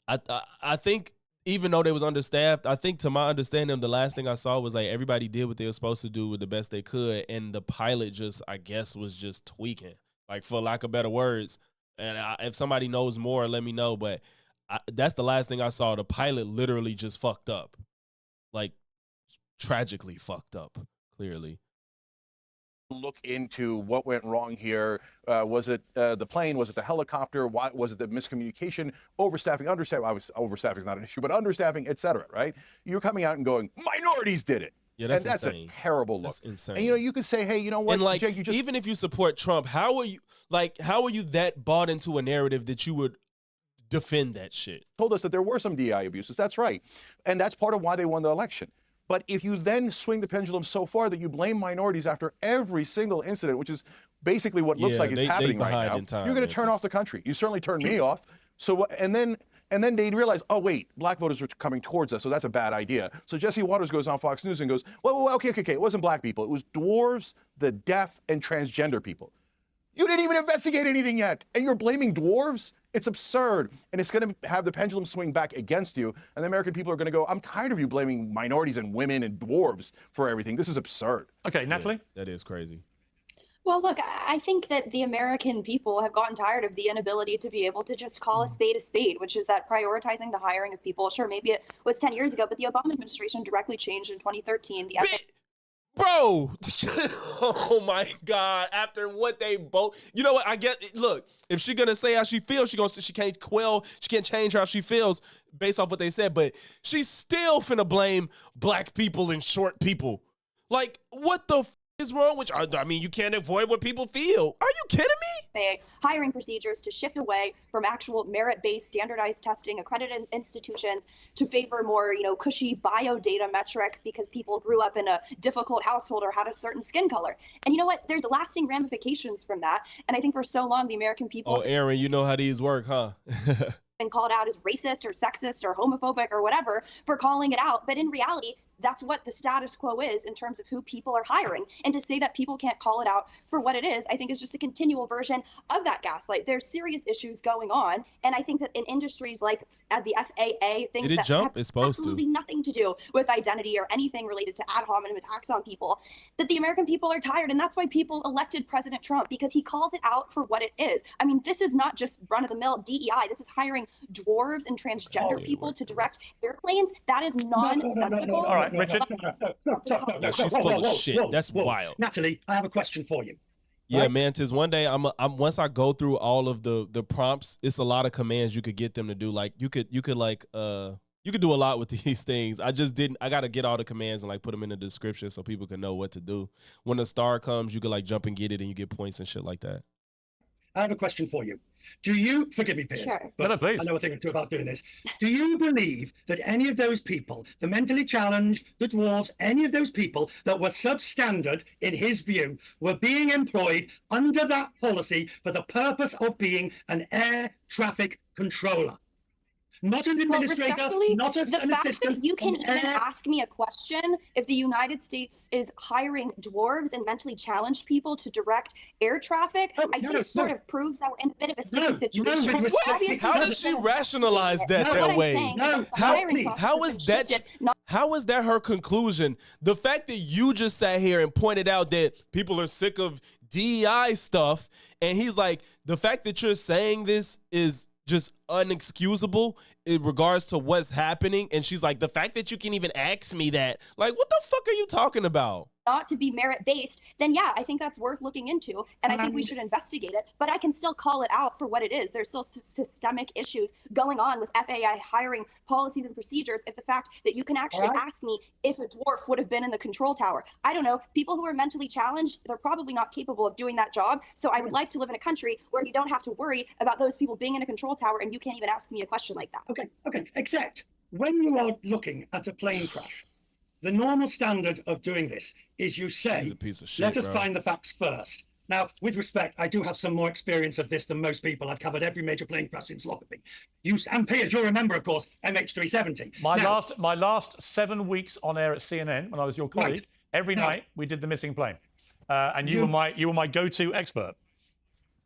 I think even though they was understaffed, I think to my understanding, the last thing I saw was like everybody did what they were supposed to do with the best they could, and the pilot just, I guess, was just tweaking, like for lack of better words. And if somebody knows more, let me know. But that's the last thing I saw. The pilot literally just fucked up, like tragically fucked up, clearly. Look into what went wrong here. Was it the plane? Was it the helicopter? Why was it the miscommunication, overstaffing, understaffing? Obviously, overstaffing is not an issue, but understaffing, et cetera, right? You're coming out and going, minorities did it. Yeah, that's and that's insane. A terrible look. That's insane. And you could say, hey, you know what, and like, Jake, you just... even if you support Trump, how are you that bought into a narrative that you would defend that shit? Told us that there were some DI abuses. That's right. And that's part of why they won the election. But if you then swing the pendulum so far that you blame minorities after every single incident, which is basically what looks like it's happening right now, time, you're going to turn off the country. You certainly turned me off. So and then they realize, oh wait, black voters are coming towards us, so that's a bad idea. So Jesse Waters goes on Fox News and goes, well, okay, it wasn't black people, it was dwarves, the deaf, and transgender people. You didn't even investigate anything yet, and you're blaming dwarves? It's absurd, and it's going to have the pendulum swing back against you, and the American people are going to go, I'm tired of you blaming minorities and women and dwarves for everything. This is absurd. Okay, Natalie? Yeah, that is crazy. Well, look, I think that the American people have gotten tired of the inability to be able to just call a spade, which is that prioritizing the hiring of people. Sure, maybe it was 10 years ago, but the Obama administration directly changed in 2013. Bro, oh my God! After what they both, you know what? I get. Look, if she's gonna say how she feels, she can't change how she feels based off what they said. But she's still finna blame black people and short people. Like, what the is wrong with you? I mean, you can't avoid what people feel. Are you kidding me? Hiring procedures to shift away from actual merit-based standardized testing, accredited institutions to favor more, cushy bio data metrics because people grew up in a difficult household or had a certain skin color. And you know what? There's lasting ramifications from that. And I think for so long, the American people. Oh, Aaron, you know how these work, huh? been called out as racist or sexist or homophobic or whatever for calling it out. But in reality, that's what the status quo is in terms of who people are hiring. And to say that people can't call it out for what it is, I think is just a continual version of that gaslight. There's serious issues going on. And I think that in industries like the FAA, things that have absolutely nothing to do with identity or anything related to ad hominem attacks on people, that the American people are tired. And that's why people elected President Trump, because he calls it out for what it is. I mean, this is not just run-of-the-mill DEI. This is hiring dwarves and transgender people to direct airplanes. That is nonsensical. All right, Richard. No, she's full of shit. That's wild. Natalie, I have a question for you. Yeah, Mantis. One day, I'm once I go through all of the prompts, it's a lot of commands you could get them to do. Like you could do a lot with these things. I just didn't. I got to get all the commands and like put them in the description so people can know what to do. When a star comes, you could like jump and get it, and you get points and shit like that. I have a question for you. Do you, forgive me, Piers, sure. but no, please. I know a thing or two about doing this. Do you believe that any of those people, the mentally challenged, the dwarves, any of those people that were substandard, in his view, were being employed under that policy for the purpose of being an air traffic controller? Not an administrator, not an assistant. The fact that you can even ask me a question if the United States is hiring dwarves and mentally challenged people to direct air traffic, I think sort of proves that we're in a bit of a sticky situation. How does she rationalize that way? How is that her conclusion? The fact that you just sat here and pointed out that people are sick of DEI stuff, and he's like, the fact that you're saying this is just unexcusable in regards to what's happening. And she's like, the fact that you can even ask me that, like, what the fuck are you talking about? Not to be merit-based, then yeah, I think that's worth looking into, and I think we should investigate it, but I can still call it out for what it is. There's still systemic issues going on with FAI hiring policies and procedures. If the fact that you can actually ask me if a dwarf would have been in the control tower, I don't know, people who are mentally challenged, they're probably not capable of doing that job, so I would like to live in a country where you don't have to worry about those people being in a control tower and you can't even ask me a question like that. Okay, except when you are looking at a plane crash, the normal standard of doing this is you say, let us find the facts first. Now, with respect, I do have some more experience of this than most people. I've covered every major plane crash since Lockerbie. And Piers, you'll remember, of course, MH370. My last 7 weeks on air at CNN, when I was your colleague, every night we did the missing plane. And you were my go-to expert.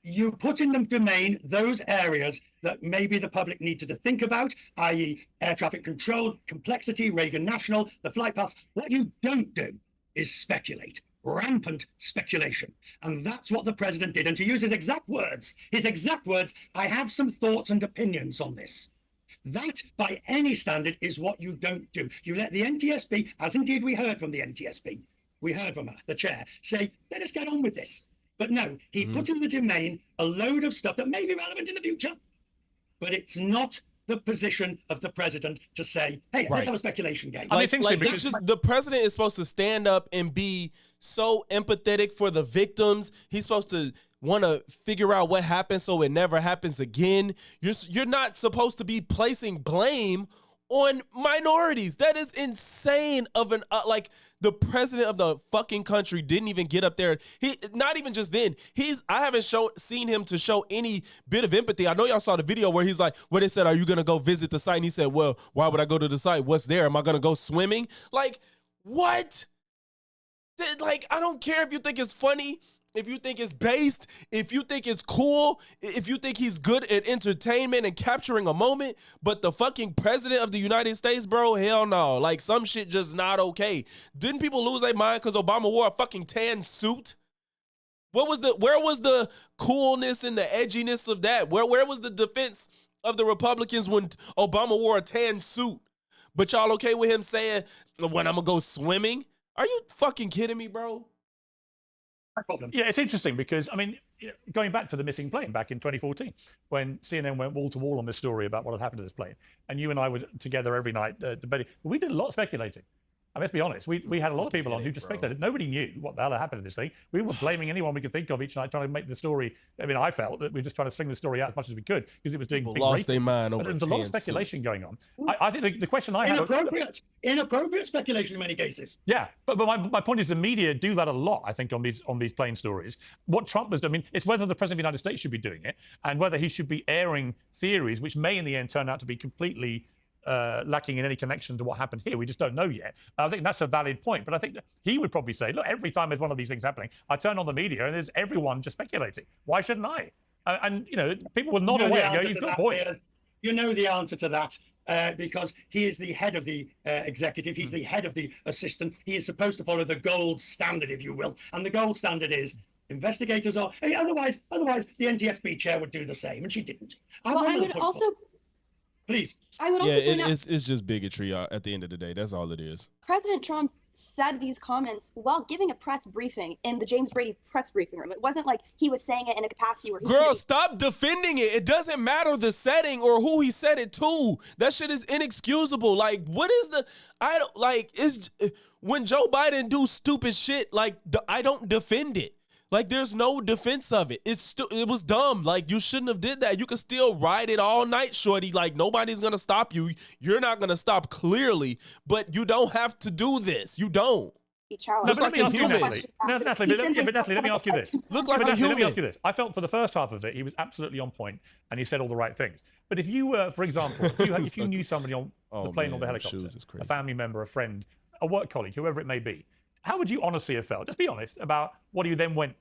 You put in the domain those areas that maybe the public needed to think about, i.e. air traffic control, complexity, Reagan National, the flight paths. What you don't do is speculate, rampant speculation. And that's what the president did. And to use his exact words, I have some thoughts and opinions on this. That, by any standard, is what you don't do. You let the NTSB, as indeed we heard from the NTSB, we heard from her, the chair, say, let us get on with this. But no, he put in the domain a load of stuff that may be relevant in the future, but it's not the position of the president to say, hey, let's have a speculation game. The president is supposed to stand up and be so empathetic for the victims. He's supposed to want to figure out what happened so it never happens again. You're not supposed to be placing blame on minorities. That is insane. Of an like the president of the fucking country didn't even get up there. He not even just then. I haven't seen him to show any bit of empathy. I know y'all saw the video where he's like, where they said, "Are you gonna go visit the site?" And he said, "Well, why would I go to the site? What's there? Am I gonna go swimming?" Like, what? Like, I don't care if you think it's funny, if you think it's based, if you think it's cool, if you think he's good at entertainment and capturing a moment, but the fucking president of the United States, bro, hell no. Like, some shit just not okay. Didn't people lose their mind because Obama wore a fucking tan suit? Where was the coolness and the edginess of that? Where was the defense of the Republicans when Obama wore a tan suit? But y'all okay with him saying, when I'm gonna go swimming? Are you fucking kidding me, bro? Problem. Yeah, it's interesting because, I mean, going back to the missing plane back in 2014, when CNN went wall to wall on this story about what had happened to this plane, and you and I were together every night debating, we did a lot of speculating. I mean, let's be honest, we had a lot of people on who just speculated. Nobody knew what the hell had happened to this thing. We were blaming anyone we could think of each night, trying to make the story. I mean, I felt that we were just trying to string the story out as much as we could because it was doing big lost their mind over. But there was a lot of speculation going on. I think the question I had... Inappropriate speculation in many cases. Yeah, but my point is the media do that a lot, I think, on these plane stories. What Trump has done, I mean, it's whether the President of the United States should be doing it and whether he should be airing theories which may in the end turn out to be completely lacking in any connection to what happened here. We just don't know yet. I think that's a valid point. But I think that he would probably say, look, every time there's one of these things happening, I turn on the media and there's everyone just speculating. Why shouldn't I? And you know, people will nod away and go, he's got a point. You know the answer to that. Because he is the head of the executive, he's the head of the assistant. He is supposed to follow the gold standard, if you will. And the gold standard is investigators are... Otherwise, the NTSB chair would do the same, and she didn't. I would also... Please. I would also point out, it's just bigotry at the end of the day. That's all it is. President Trump said these comments while giving a press briefing in the James Brady press briefing room. It wasn't like he was saying it in a capacity where Girl, stop defending it. It doesn't matter the setting or who he said it to. That shit is inexcusable. Like, what is when Joe Biden do stupid shit, like, I don't defend it. Like, there's no defense of it. It was dumb. Like, you shouldn't have did that. You can still ride it all night, shorty. Like, nobody's going to stop you. You're not going to stop, clearly. But you don't have to do this. You don't. Look like a human. Natalie, let me ask you this. Look like a human. Let me ask you this. I felt for the first half of it, he was absolutely on point, and he said all the right things. But if you were, for example, if you knew somebody on the plane or the helicopter, a family member, a friend, a work colleague, whoever it may be, how would you honestly have felt? Just be honest about what he then went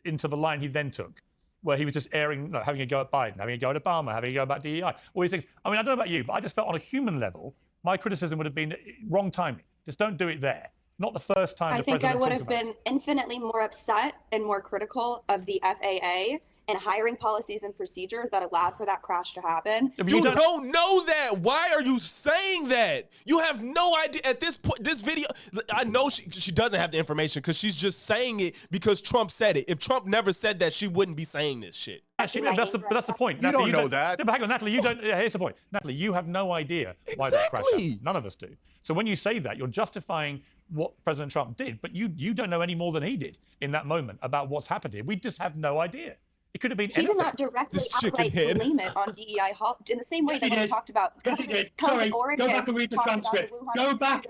into the line he then took, where he was just having a go at Biden, having a go at Obama, having a go about DEI, all these things. I mean, I don't know about you, but I just felt on a human level, my criticism would have been wrong timing. Just don't do it there. Not the first time. I think I would have been infinitely more upset and more critical of the FAA and hiring policies and procedures that allowed for that crash to happen. You don't know that. Why are you saying that? You have no idea. At this point, this video, I know she doesn't have the information because she's just saying it because Trump said it. If Trump never said that, she wouldn't be saying this shit. Actually, that's the point. You Natalie, don't know that. No, but hang on, Natalie, you don't. Here's the point. Natalie, you have no idea why that crash happened. None of us do. So when you say that, you're justifying what President Trump did, but you don't know any more than he did in that moment about what's happened here. We just have no idea. It could have been anything. He did not directly outright blame it on DEI in the same way that we talked about. Yes, he did. Sorry, go back and read the transcript. Go back.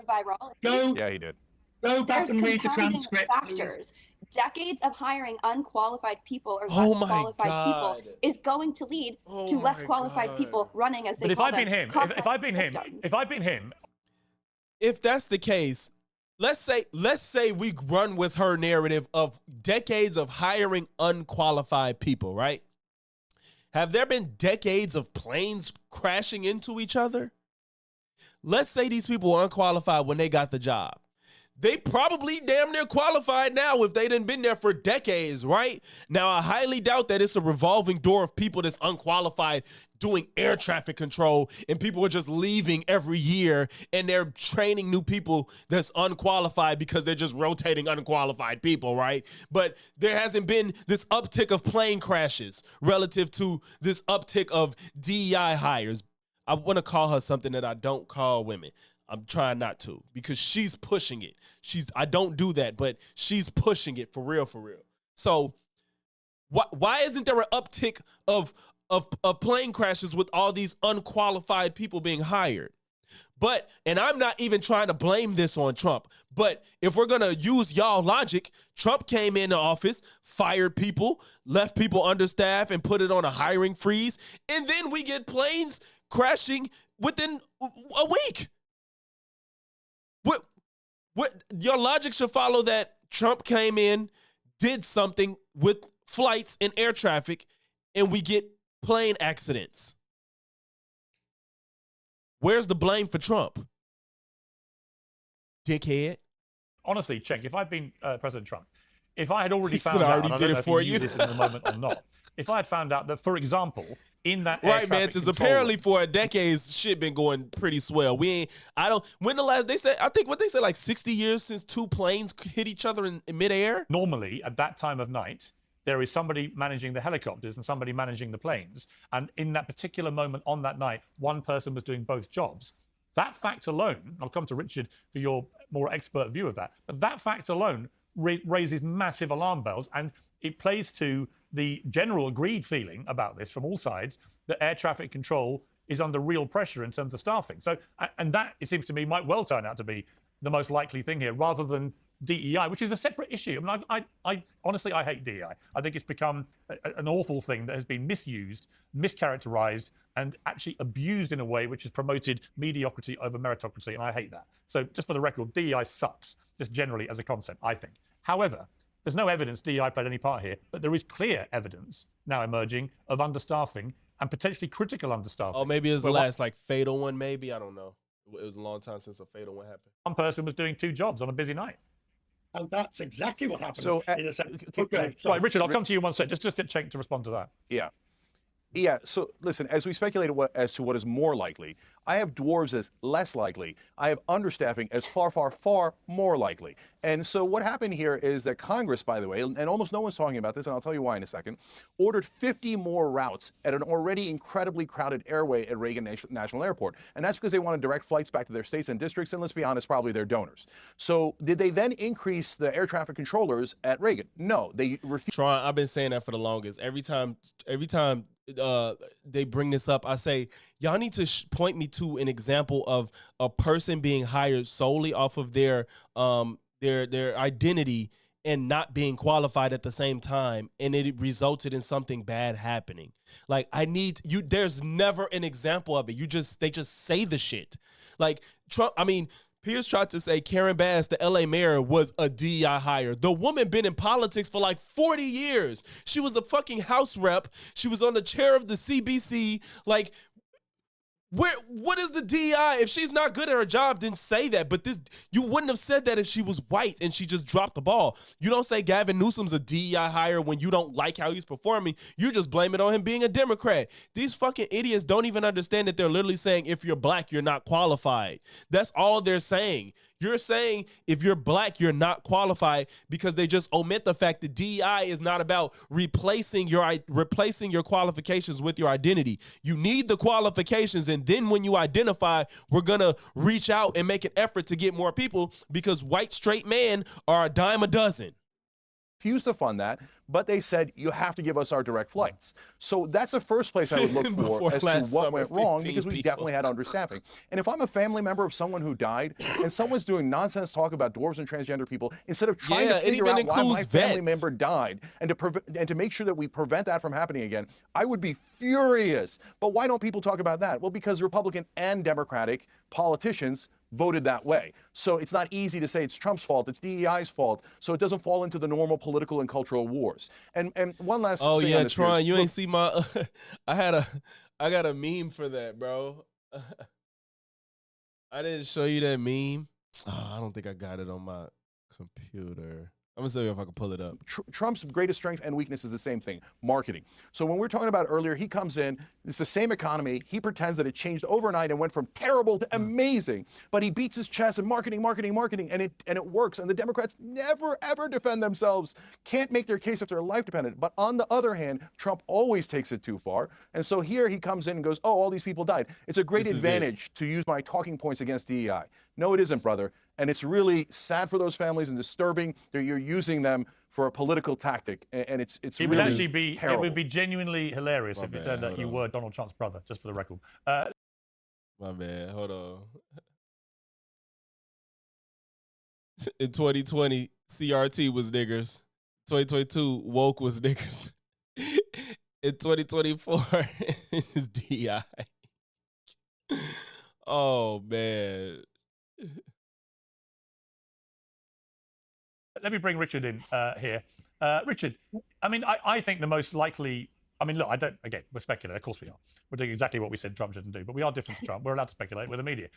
Yeah, he did. Go back and read the transcript. Factors. Decades of hiring unqualified people or less qualified people is going to lead to less qualified people running as they call them. If I'd been him, if that's the case, let's say we run with her narrative of decades of hiring unqualified people, right? Have there been decades of planes crashing into each other? Let's say these people were unqualified when they got the job. They probably damn near qualified now if they done been there for decades, right? Now, I highly doubt that it's a revolving door of people that's unqualified doing air traffic control and people are just leaving every year and they're training new people that's unqualified because they're just rotating unqualified people, right? But there hasn't been this uptick of plane crashes relative to this uptick of DEI hires. I want to call her something that I don't call women. I'm trying not to because she's pushing it. I don't do that, but she's pushing it for real, for real. So why isn't there an uptick of plane crashes with all these unqualified people being hired? But, and I'm not even trying to blame this on Trump, but if we're going to use y'all logic, Trump came into office, fired people, left people understaffed, and put it on a hiring freeze. And then we get planes crashing within a week. What your logic should follow that Trump came in, did something with flights and air traffic, and we get plane accidents. Where's the blame for Trump? Dickhead. Honestly, check. If I'd been President Trump, if I had already He found said I out, already and I did don't it know if for he knew you. this in the moment or not, if I had found out that, for example, in that air Right, man. traffic Because control apparently room, for a decade, shit been going pretty swell. When the last, they said, I think what they said, like 60 years since two planes hit each other in midair. normally at that time of night, there is somebody managing the helicopters and somebody managing the planes. And in that particular moment on that night, one person was doing both jobs. That fact alone, I'll come to Richard for your more expert view of that, but that fact alone raises massive alarm bells, and it plays to the general agreed feeling about this from all sides that air traffic control is under real pressure in terms of staffing. So, and that, it seems to me, might well turn out to be the most likely thing here, rather than DEI, which is a separate issue. I mean, I honestly, I hate DEI. I think it's become an awful thing that has been misused, mischaracterized, and actually abused in a way which has promoted mediocrity over meritocracy, and I hate that. So just for the record, DEI sucks, just generally as a concept, I think. However, there's no evidence DEI played any part here, but there is clear evidence now emerging of understaffing and potentially critical understaffing. Oh, maybe it was the last like fatal one, maybe. I don't know. It was a long time since a fatal one happened. One person was doing two jobs on a busy night. And that's exactly what happened. So, in a second. okay, Right, Richard, I'll come to you in one sec. Just get Cenk to respond to that. Yeah. Yeah, so listen, as we speculate as to what is more likely, I have dwarves as less likely. I have understaffing as far, far, far more likely. And so what happened here is that Congress, by the way, and almost no one's talking about this, and I'll tell you why in a second, ordered 50 more routes at an already incredibly crowded airway at Reagan National Airport. And that's because they want to direct flights back to their states and districts, and let's be honest, probably their donors. So did they then increase the air traffic controllers at Reagan? No, they refused. Tron, I've been saying that for the longest. Every time they bring this up, I say, y'all need to point me to an example of a person being hired solely off of their identity and not being qualified at the same time, and it resulted in something bad happening. Like, I need you. There's never an example of it. They just say the shit. Like Trump. I mean, Piers tried to say Karen Bass, the LA mayor, was a DEI hire. The woman been in politics for like 40 years. She was a fucking House rep. She was on the chair of the CBC. Like, what is the DEI? If she's not good at her job, then say that. But you wouldn't have said that if she was white and she just dropped the ball. You don't say Gavin Newsom's a DEI hire when you don't like how he's performing. You just blame it on him being a Democrat. These fucking idiots don't even understand that they're literally saying if you're black, you're not qualified. That's all they're saying. You're saying if you're black, you're not qualified because they just omit the fact that DEI is not about replacing your qualifications with your identity. You need the qualifications, and then when you identify, we're going to reach out and make an effort to get more people because white straight men are a dime a dozen. Refused to fund that, but they said you have to give us our direct flights. So that's the first place I would look for as to what went wrong, because we definitely had understaffing. And if I'm a family member of someone who died and someone's doing nonsense talk about dwarves and transgender people, instead of trying to figure out why my family member died and to make sure that we prevent that from happening again, I would be furious. But why don't people talk about that? Well, because Republican and Democratic politicians voted that way. So it's not easy to say it's Trump's fault, it's DEI's fault, so it doesn't fall into the normal political and cultural wars. And one last thing on this, Tron, you Piers. ain't see my I got a meme for that, bro. I didn't show you that meme. Oh, I don't think I got it on my computer. I'm gonna see if I can pull it up. Trump's greatest strength and weakness is the same thing, marketing. So when we were talking about earlier, he comes in, it's the same economy, he pretends that it changed overnight and went from terrible to amazing, but he beats his chest and marketing, and it works. And the Democrats never, ever defend themselves, can't make their case if their life dependent. But on the other hand, Trump always takes it too far. And so here he comes in and goes, oh, all these people died. It's a great advantage to use my talking points against DEI. No, it isn't, brother. And it's really sad for those families and disturbing that you're using them for a political tactic. And it's it really would actually be terrible. It would be genuinely hilarious if it turned out you were Donald Trump's brother, just for the record. My bad. Hold on. In 2020, CRT was niggers. 2022, woke was niggers. In 2024, it's DI. Oh man. Let me bring Richard in here. Richard, I mean, I think the most likely. I mean, look, I don't. Again, we're speculating. Of course we are. We're doing exactly what we said Trump shouldn't do, but we are different to Trump. We're allowed to speculate with the media.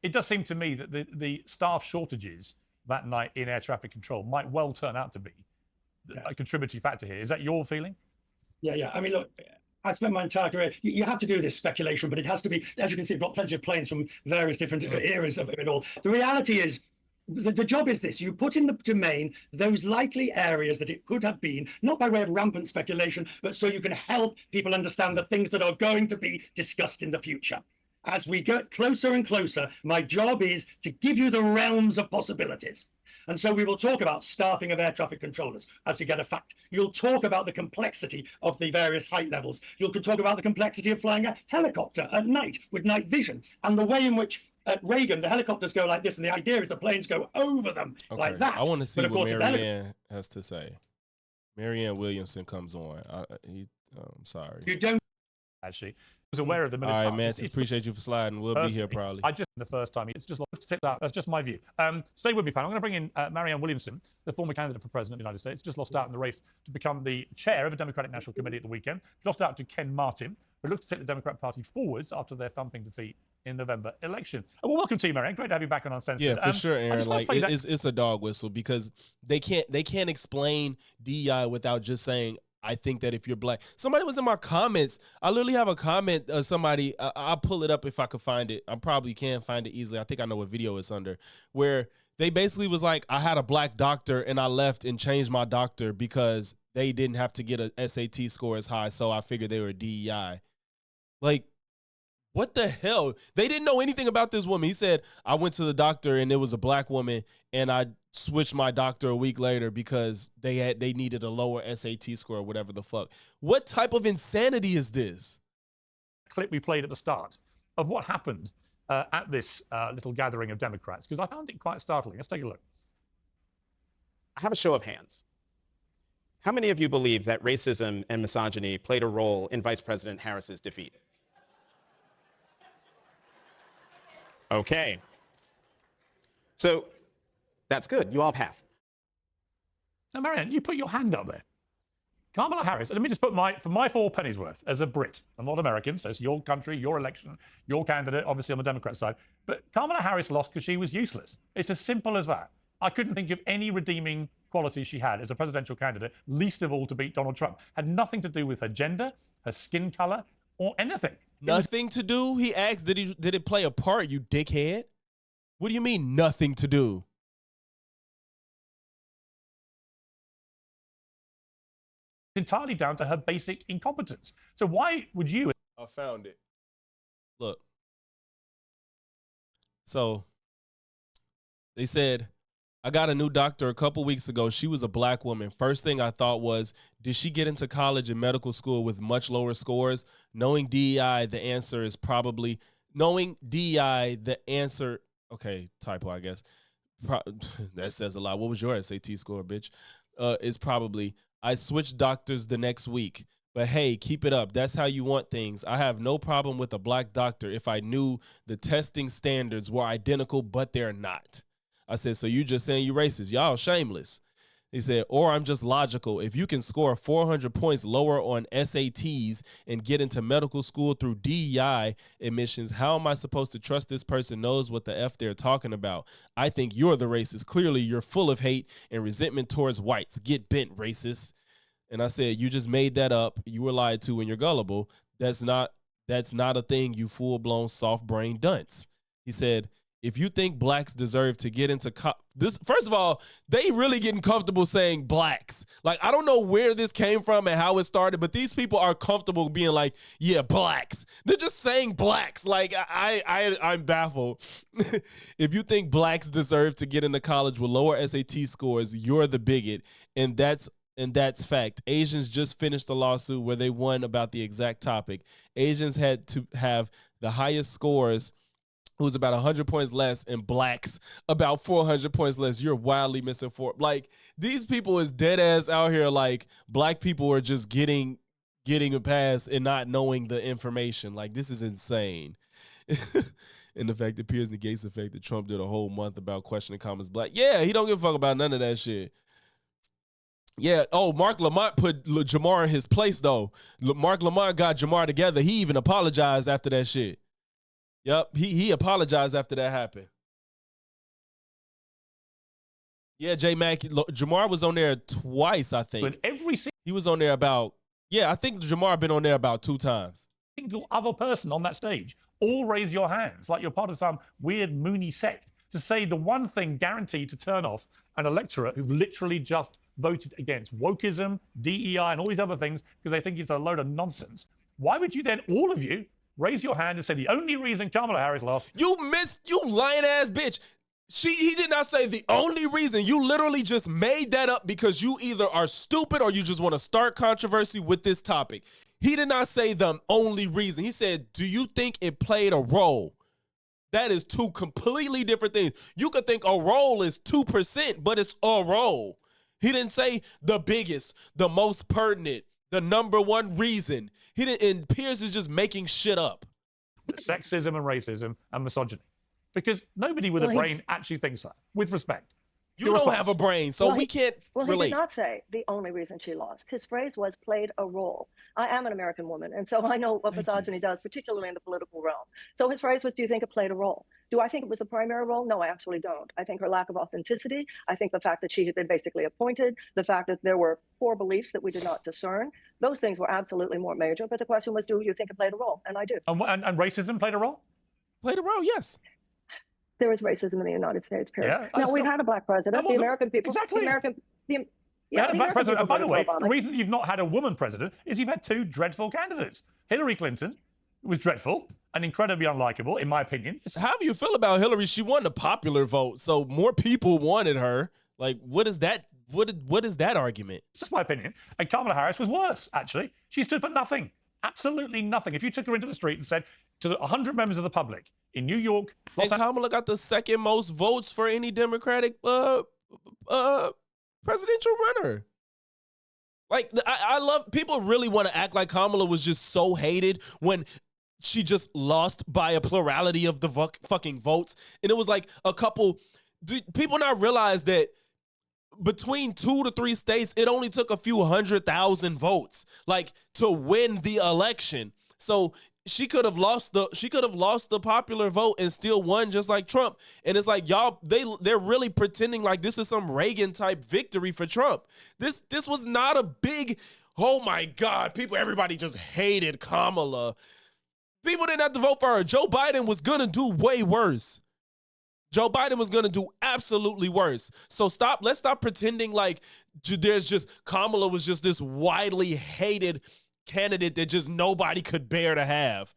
It does seem to me that the staff shortages that night in air traffic control might well turn out to be a contributory factor here. Is that your feeling? Yeah. I mean, look, I spent my entire career. You have to do this speculation, but it has to be, as you can see, I've got plenty of planes from various different eras of it all. The reality is, the job is this: you put in the domain those likely areas that it could have been, not by way of rampant speculation, but so you can help people understand the things that are going to be discussed in the future. As we get closer and closer, my job is to give you the realms of possibilities. And so we will talk about staffing of air traffic controllers as you get a fact. You'll talk about the complexity of the various height levels. You'll talk about the complexity of flying a helicopter at night with night vision, and the way in which at Reagan, the helicopters go like this, and the idea is the planes go over them like that. I want to see what Marianne has to say. Marianne Williamson comes on. I'm sorry. You don't actually. Was aware of the military. All right, Mantis, appreciate you for sliding. We'll be here probably. I just the first time. It's just that's just my view. Stay with me, panel. I'm going to bring in Marianne Williamson, the former candidate for president of the United States. Just lost out in the race to become the chair of the Democratic National Committee at the weekend. Lost out to Ken Martin, who looked to take the Democrat Party forwards after their thumping defeat in November election. Well, welcome to you, Marianne. Great to have you back on Uncensored. Yeah, for sure, Aaron. Like it's a dog whistle because they can't explain DEI without just saying, I think that if you're black, somebody was in my comments. I literally have a comment. Somebody, I'll pull it up if I could find it. I probably can find it easily. I think I know what video it's under, where they basically was like, I had a black doctor and I left and changed my doctor because they didn't have to get a SAT score as high. So I figured they were DEI. Like, what the hell? They didn't know anything about this woman. He said, I went to the doctor and it was a black woman and I switched my doctor a week later because they needed a lower SAT score or whatever the fuck. What type of insanity is this? Clip we played at the start of what happened at this little gathering of Democrats, because I found it quite startling. Let's take a look. I have a show of hands. How many of you believe that racism and misogyny played a role in Vice President Harris's defeat? Okay. So that's good. You all passed. Now, Marianne, you put your hand up there. Kamala Harris, let me just put for my 4 pennies worth as a Brit. I'm not American, so it's your country, your election, your candidate, obviously on the Democrat side. But Kamala Harris lost because she was useless. It's as simple as that. I couldn't think of any redeeming qualities she had as a presidential candidate, least of all to beat Donald Trump. Had nothing to do with her gender, her skin color, or anything. Nothing to do? He asked, did it play a part, you dickhead? What do you mean nothing to do? Entirely down to her basic incompetence. So why would you? I found it. Look. So they said, I got a new doctor a couple weeks ago. She was a black woman. First thing I thought was, did she get into college and medical school with much lower scores? Knowing DEI, the answer is probably, okay, typo, I guess. That says a lot. What was your SAT score, bitch? Is probably, I switched doctors the next week. But hey, keep it up. That's how you want things. I have no problem with a black doctor if I knew the testing standards were identical, but they're not. I said, so you just saying you racist. Y'all shameless. He said, or I'm just logical. If you can score 400 points lower on SATs and get into medical school through DEI admissions, how am I supposed to trust this person knows what the F they're talking about? I think you're the racist. Clearly, you're full of hate and resentment towards whites. Get bent, racist. And I said, you just made that up. You were lied to and you're gullible. That's not a thing, you full-blown soft-brained dunce. He said, if you think blacks deserve to get into this, first of all, they really getting comfortable saying blacks. Like, I don't know where this came from and how it started, but these people are comfortable being like, yeah, blacks. They're just saying blacks. Like, I'm baffled. If you think blacks deserve to get into college with lower SAT scores, you're the bigot, and that's fact. Asians just finished the lawsuit where they won about the exact topic. Asians had to have the highest scores, who's about 100 points less, and blacks about 400 points less. You're wildly misinformed. Like, these people is dead ass out here like black people are just getting a pass and not knowing the information. Like, this is insane. And the fact that Piers negates the fact that Trump did a whole month about questioning Kamala's black. Yeah, he don't give a fuck about none of that shit. Yeah. Oh, Mark Lamont put Jamar in his place, though. Mark Lamont got Jamar together. He even apologized after that shit. Yep, he apologized after that happened. Yeah, J Mac, Jamar was on there twice, I think. But he was on there about, I think Jamar been on there about 2 times. Single other person on that stage, all raise your hands like you're part of some weird Mooney sect to say the one thing guaranteed to turn off an electorate who've literally just voted against wokeism, DEI, and all these other things because they think it's a load of nonsense. Why would you then, all of you, raise your hand and say the only reason Kamala Harris lost? You lying ass bitch. He did not say the only reason. You literally just made that up because you either are stupid or you just want to start controversy with this topic. He did not say the only reason. He said, do you think it played a role? That is 2 completely different things. You could think a role is 2%, but it's a role. He didn't say the biggest, the most pertinent, the number one reason. He didn't, and Piers is just making shit up. Sexism and racism and misogyny. Because nobody with a brain actually thinks that, with respect. You don't have a brain, so we can't relate. He did not say the only reason she lost. His phrase was played a role. I am an American woman, and so I know what misogyny does, particularly in the political realm. So his phrase was, do you think it played a role? Do I think it was the primary role? No, I absolutely don't. I think her lack of authenticity, I think the fact that she had been basically appointed, the fact that there were core beliefs that we did not discern, those things were absolutely more major. But the question was, do you think it played a role? And I do. And racism played a role? Played a role, yes. There is racism in the United States, Piers. Yeah, now, we've had a black president. The American people. Exactly. Yeah, the black president. And by the way, the reason you've not had a woman president is you've had 2 dreadful candidates. Hillary Clinton was dreadful and incredibly unlikable, in my opinion. How do you feel about Hillary? She won the popular vote, so more people wanted her. Like, what is that? What is that argument? It's just my opinion. And Kamala Harris was worse, actually. She stood for nothing. Absolutely nothing. If you took her into the street and said to 100 members of the public in New York, and Kamala got the second most votes for any Democratic presidential runner. Like, I love, people really want to act like Kamala was just so hated when she just lost by a plurality of the fucking votes. And it was like a couple, people not realize that between 2 to 3 states, it only took a few 100,000 votes, like, to win the election. So she could have lost the popular vote and still won just like Trump. And it's like, y'all, they're really pretending like this is some Reagan type victory for Trump. This was not a big, oh my God, everybody just hated Kamala. People didn't have to vote for her. Joe Biden was gonna do way worse. Joe Biden was going to do absolutely worse. So let's stop pretending like Kamala was just this widely hated candidate that just nobody could bear to have.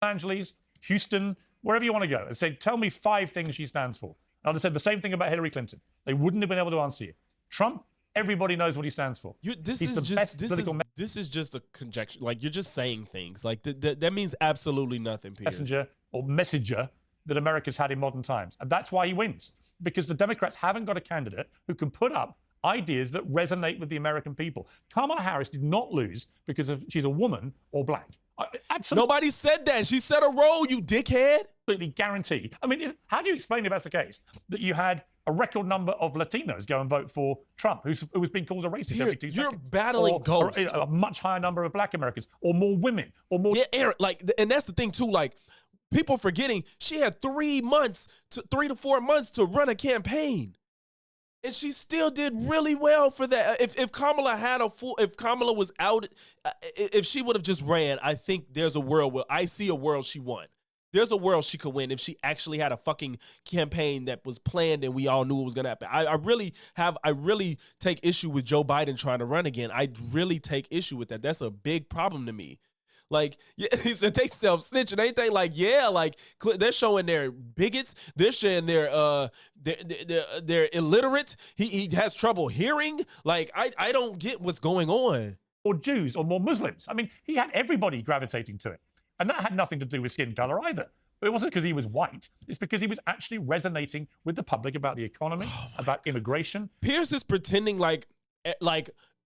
Los Angeles, Houston, wherever you want to go, and say, tell me 5 things she stands for. And I'd said the same thing about Hillary Clinton. They wouldn't have been able to answer you. Trump, everybody knows what he stands for. This is just a conjecture. Like, you're just saying things. Like, that means absolutely nothing, Piers. Messenger that America's had in modern times. And that's why he wins. Because the Democrats haven't got a candidate who can put up ideas that resonate with the American people. Kamala Harris did not lose because she's a woman or black. Absolutely. Nobody said that. She said a role, you dickhead. Absolutely guaranteed. I mean, how do you explain if that's the case? That you had a record number of Latinos go and vote for Trump, who was being called a racist every 2 seconds. You're battling ghosts. Or a much higher number of black Americans, or more women, or more... Yeah, Eric, like, and that's the thing, too, like, people forgetting she had 3 to 4 months to run a campaign. And she still did really well for that. If Kamala was out, if she would have just ran, I think there's a world where I see a world she won. There's a world she could win if she actually had a fucking campaign that was planned and we all knew it was gonna happen. I really take issue with Joe Biden trying to run again. I really take issue with that. That's a big problem to me. Like, yeah, he said they self-snitching. Ain't they like, yeah, like they're showing they're bigots. They're showing they're illiterate. He has trouble hearing. Like, I don't get what's going on. Or Jews or more Muslims. I mean, he had everybody gravitating to it. And that had nothing to do with skin color either. It wasn't because he was white. It's because he was actually resonating with the public about the economy, about immigration. Piers is pretending like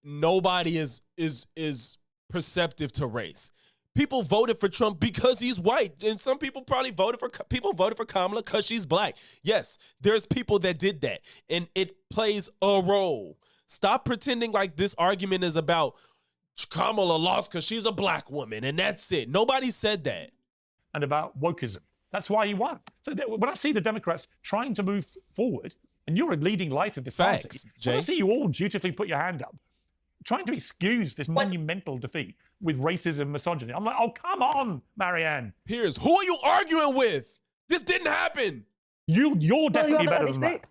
nobody is perceptive to race. People voted for Trump because he's white, and some people probably voted for Kamala because she's black. Yes, there's people that did that, and it plays a role. Stop pretending like this argument is about Kamala lost because she's a black woman, and that's it. Nobody said that. And about wokeism. That's why he won. So when I see the Democrats trying to move forward, and you're a leading light of this party, when I see you all dutifully put your hand up, trying to excuse this monumental defeat with racism, misogyny, I'm like, oh, come on, Marianne. Piers, who are you arguing with? This didn't happen. You're definitely better than that.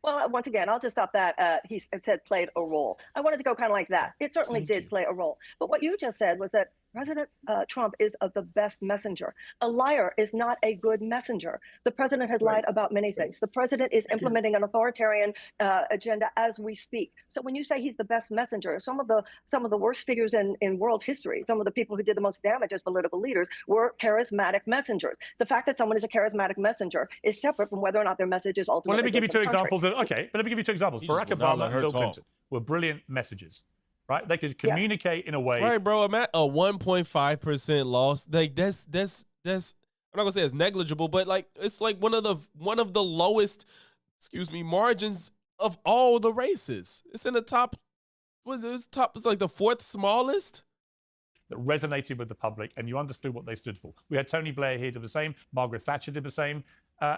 Well, once again, I'll just stop that. He said played a role. I wanted to go kind of like that. It certainly did play a role. But what you just said was that President Trump is the best messenger. A liar is not a good messenger. The president has lied about many things. The president is implementing an authoritarian agenda as we speak. So when you say he's the best messenger, some of the worst figures in world history, some of the people who did the most damage as political leaders were charismatic messengers. The fact that someone is a charismatic messenger is separate from whether or not their message is ultimately. Well, let me give you two examples. Barack Just Obama and Bill Clinton were brilliant messages. Right, they could communicate in a way. Right, bro. I'm at a 1.5% loss. Like that's. I'm not gonna say it's negligible, but like it's like one of the lowest, margins of all the races. It's in the top. It's like the fourth smallest. That resonated with the public, and you understood what they stood for. We had Tony Blair here did the same. Margaret Thatcher did the same.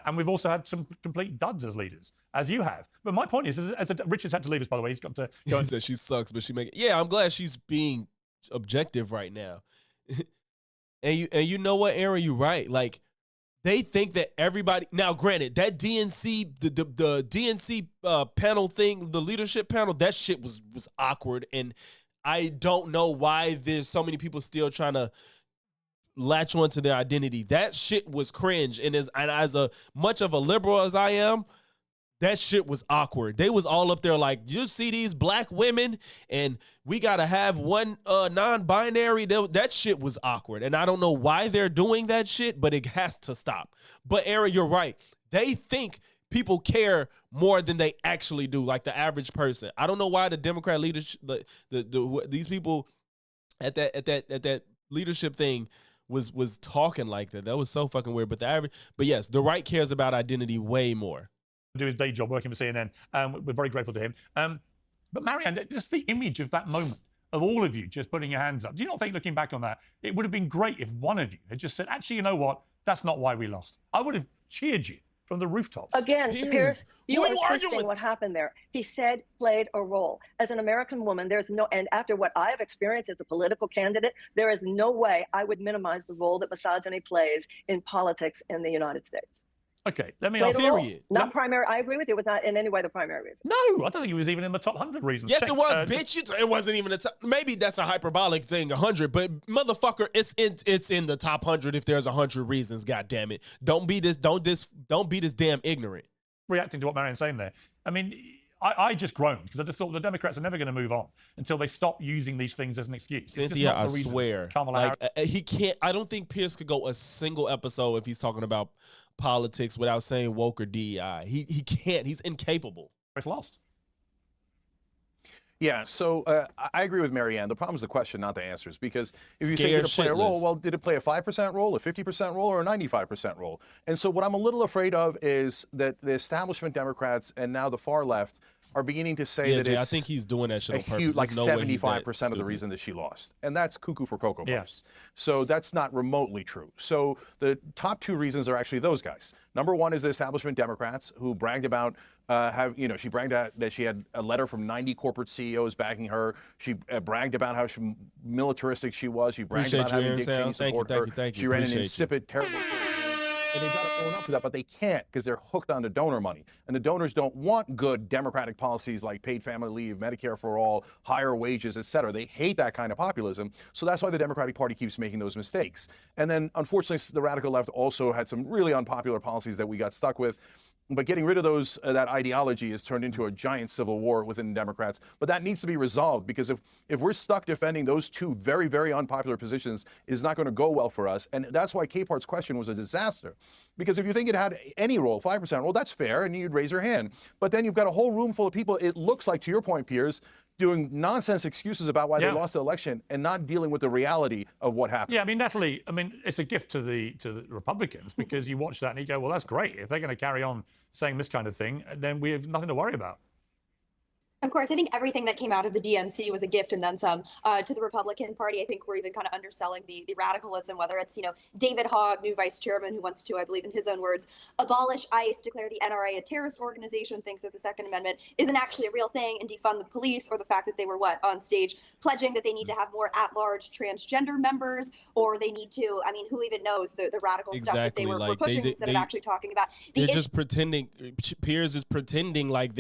And we've also had some complete duds as leaders, as you have. But my point is, Richard's had to leave us, by the way. He's got to go. He said she sucks, but she make it. Yeah, I'm glad she's being objective right now. and you know what, Aaron, you're right. Like, they think that everybody. Now, granted, that DNC, the DNC panel thing, the leadership panel, that shit was awkward. And I don't know why there's so many people still trying to latch onto their identity. That shit was cringe. And as much of a liberal as I am, that shit was awkward. They was all up there like, you see these black women and we got to have one non-binary. That shit was awkward. And I don't know why they're doing that shit, but it has to stop. But Aaron, you're right. They think people care more than they actually do, like the average person. I don't know why the Democrat leadership, these people at that leadership thing was talking like that. That was so fucking weird. But yes, the right cares about identity way more. Do his day job working for CNN. We're very grateful to him. But Marianne, just the image of that moment of all of you just putting your hands up. Do you not think, looking back on that, it would have been great if one of you had just said, actually, you know what? That's not why we lost. I would have cheered you from the rooftops. Again, Piers, you are twisting what happened there. He said played a role. As an American woman, and after what I have experienced as a political candidate, there is no way I would minimize the role that misogyny plays in politics in the United States. Okay, let me ask you. Not primary. I agree with you. It was not in any way the primary reason. No, I don't think it was even in the top 100 reasons. Yes, it was, bitch. It wasn't even the top. Maybe that's a hyperbolic saying 100, but motherfucker, it's in the top 100 if there's 100 reasons. God damn it! Don't be this damn ignorant. Reacting to what Marianne's saying there, I mean, I just groaned because I just thought the Democrats are never going to move on until they stop using these things as an excuse. Cynthia, I swear, he can't. I don't think Piers could go a single episode if he's talking about politics without saying woke or DEI. He can't. He's incapable. It's lost. Yeah, so I agree with Marianne. The problem is the question, not the answers. Because if you say did it play a role, well, did it play a 5% role, a 50% role, or a 95% role? And so what I'm a little afraid of is that the establishment Democrats and now the far left are beginning to say that Jay, it's I think he's doing that shit on purpose. Huge, like 75% of the reason that she lost. And that's cuckoo for Cocoa Puffs. So that's not remotely true. So the top two reasons are actually those guys. Number one is the establishment Democrats who bragged about she bragged out that she had a letter from 90 corporate CEOs backing her. She bragged about how militaristic she was. She bragged about having Dick Cheney support her. Thank you. She ran an insipid, terrible. And they've got to own up to that, but they can't because they're hooked onto donor money. And the donors don't want good democratic policies like paid family leave, Medicare for all, higher wages, et cetera. They hate that kind of populism. So that's why the Democratic Party keeps making those mistakes. And then, unfortunately, the radical left also had some really unpopular policies that we got stuck with. But getting rid of those that ideology has turned into a giant civil war within the Democrats. But that needs to be resolved, because if we're stuck defending those two very, very unpopular positions, it's not going to go well for us. And that's why Capart's question was a disaster. Because if you think it had any role, 5% role, that's fair, and you'd raise your hand. But then you've got a whole room full of people, it looks like, to your point, Piers, doing nonsense excuses about why they lost the election and not dealing with the reality of what happened. Yeah, I mean, Natalie, I mean, it's a gift to the Republicans, because you watch that and you go, well, that's great. If they're going to carry on saying this kind of thing, then we have nothing to worry about. Of course, I think everything that came out of the DNC was a gift and then some to the Republican Party. I think we're even kind of underselling the radicalism, whether it's, David Hogg, new vice chairman, who wants to, I believe in his own words, abolish ICE, declare the NRA a terrorist organization, thinks that the Second Amendment isn't actually a real thing, and defund the police, or the fact that they were on stage pledging that they need to have more at-large transgender members, or they need to, I mean, who even knows the radical stuff that they were pushing instead of actually talking about. They're just pretending. Piers is pretending like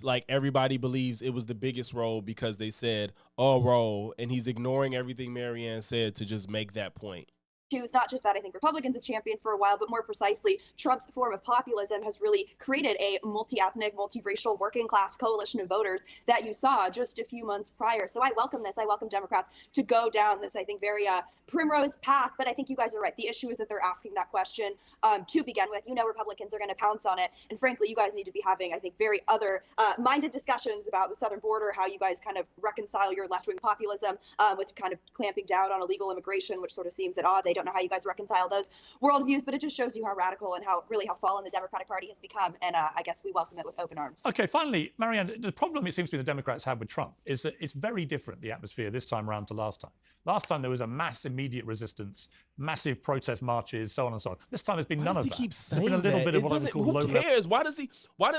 like everybody believes it was the biggest role because they said a role, and he's ignoring everything Marianne said to just make that point. It's not just that I think Republicans have championed for a while, but more precisely, Trump's form of populism has really created a multi-ethnic, multiracial, working class coalition of voters that you saw just a few months prior. So I welcome this. I welcome Democrats to go down this, I think, very primrose path. But I think you guys are right. The issue is that they're asking that question to begin with. Republicans are going to pounce on it. And frankly, you guys need to be having, I think, very other minded discussions about the southern border, how you guys kind of reconcile your left-wing populism with kind of clamping down on illegal immigration, which sort of seems at odds. I don't know how you guys reconcile those worldviews, but it just shows you how radical and how fallen the Democratic Party has become. And I guess we welcome it with open arms. Okay, finally, Marianne, the problem it seems to be the Democrats have with Trump is that it's very different, the atmosphere this time around to last time. Last time there was a mass immediate resistance, massive protest marches, so on and so on. This time there's been none of that. Why does he keep saying there's been a little bit of what I would call low level. Who cares? Why does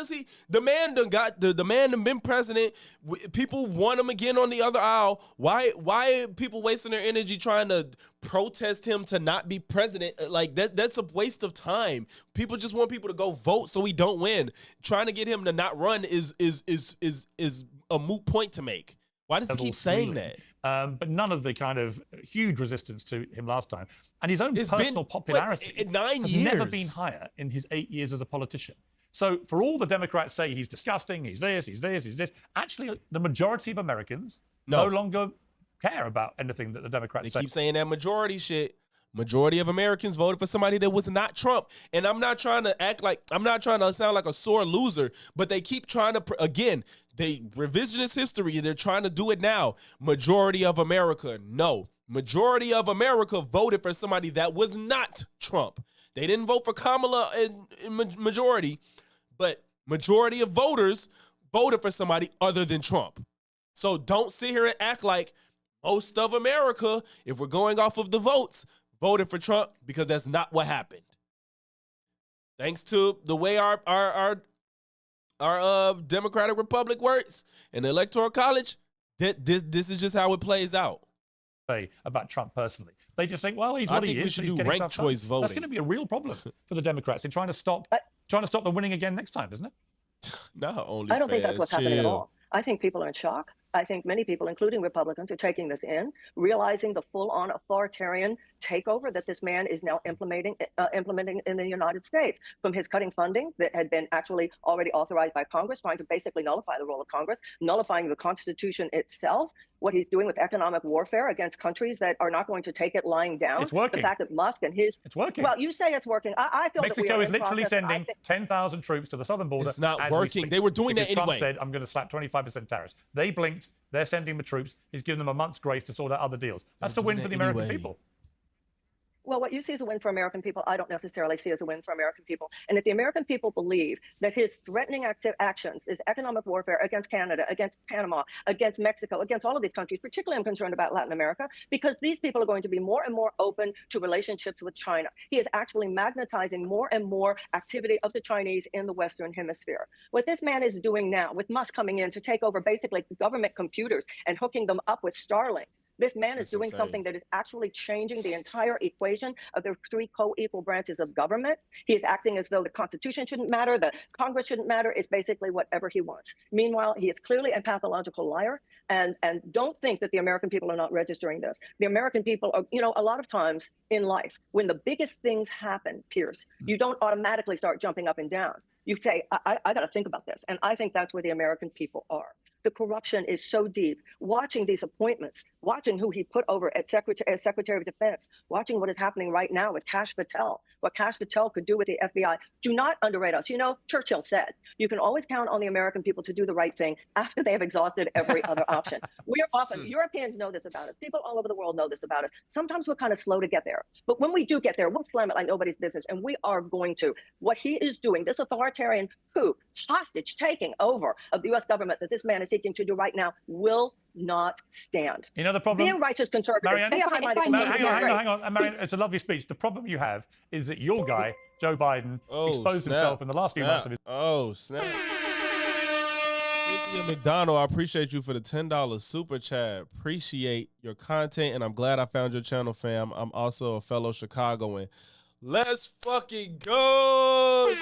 he? The man done been president. People want him again on the other aisle. Why are people wasting their energy trying to protest him to not be president? Like that's a waste of time. People just want people to go vote so he don't win. Trying to get him to not run is a moot point to make. Why does he keep saying that? But none of the kind of huge resistance to him last time. And his own personal popularity has never been higher in his 8 years as a politician. So for all the Democrats say he's disgusting, he's this, actually the majority of Americans no longer care about anything that the Democrats say. They keep saying that majority shit. Majority of Americans voted for somebody that was not Trump. And I'm not trying to sound like a sore loser, but they keep trying to, again, they revisionist history, they're trying to do it now. Majority of America, no. Majority of America voted for somebody that was not Trump. They didn't vote for Kamala in majority, but majority of voters voted for somebody other than Trump. So don't sit here and act like most of America, if we're going off of the votes, voted for Trump, because that's not what happened. Thanks to the way our Democratic Republic works and the Electoral College, this is just how it plays out. About Trump personally, they just think, well, he's what he is. I think we should do ranked choice voting. That's going to be a real problem for the Democrats in trying to stop them winning again next time, isn't it? Not only. I don't think that's what's happening at all. I think people are in shock. I think many people, including Republicans, are taking this in, realizing the full-on authoritarian takeover that this man is now implementing in the United States, from his cutting funding that had been actually already authorized by Congress, trying to basically nullify the role of Congress, nullifying the Constitution itself, what he's doing with economic warfare against countries that are not going to take it lying down. It's working. The fact that Musk and his... It's working. Well, you say it's working. I feel Mexico that we are is literally sending 10,000 troops to the southern border. It's not working. They were doing that anyway. Trump said, I'm going to slap 25% tariffs. They blinked. They're sending the troops. He's giving them a month's grace to sort out other deals. That's a win for the American people. Well, what you see as a win for American people, I don't necessarily see as a win for American people. And if the American people believe that his threatening actions is economic warfare against Canada, against Panama, against Mexico, against all of these countries, particularly I'm concerned about Latin America, because these people are going to be more and more open to relationships with China. He is actually magnetizing more and more activity of the Chinese in the Western Hemisphere. What this man is doing now, with Musk coming in to take over basically government computers and hooking them up with Starlink, this man is doing something that is actually changing the entire equation of the three co-equal branches of government. He is acting as though the Constitution shouldn't matter, the Congress shouldn't matter. It's basically whatever he wants. Meanwhile, he is clearly a pathological liar. And don't think that the American people are not registering this. The American people are, a lot of times in life, when the biggest things happen, Piers, you don't automatically start jumping up and down. you say, I got to think about this. And I think that's where the American people are. The corruption is so deep. Watching these appointments, watching who he put over as Secretary of Defense, watching what is happening right now with Kash Patel, what Kash Patel could do with the FBI. Do not underrate us. You know, Churchill said, you can always count on the American people to do the right thing after they have exhausted every other option. We're often, Europeans know this about us. People all over the world know this about us. Sometimes we're kind of slow to get there. But when we do get there, we'll slam it like nobody's business. And we are going to. What he is doing, this authoritarian coup, hostage taking over of the U.S. government that this man is seeking to do right now, will not stand. You know the problem? Being righteous conservative. Marianne, hang on. Marianne, it's a lovely speech. The problem you have is that your guy, Joe Biden, exposed himself in the last few months of his... Oh, snap. Cynthia McDonald, I appreciate you for the $10 super chat. Appreciate your content, and I'm glad I found your channel, fam. I'm also a fellow Chicagoan. Let's fucking go!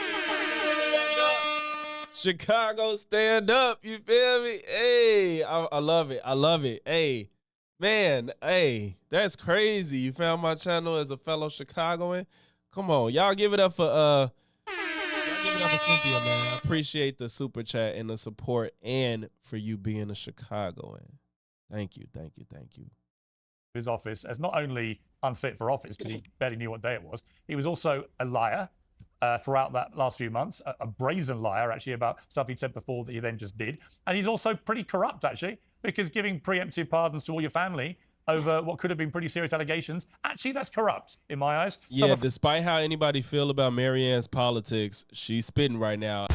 Chicago, stand up. You feel me? Hey, I love it. I love it. Hey, man. Hey, that's crazy. You found my channel as a fellow Chicagoan. Come on, y'all give it up for Cynthia, man. I appreciate the super chat and the support, and for you being a Chicagoan. Thank you. His office as not only unfit for office because he barely knew what day it was. He was also a liar. Throughout that last few months, a brazen liar, actually, about stuff he'd said before that he then just did. And he's also pretty corrupt, actually, because giving preemptive pardons to all your family over what could have been pretty serious allegations, actually, that's corrupt, in my eyes. Yeah, despite how anybody feel about Marianne's politics, she's spitting right now.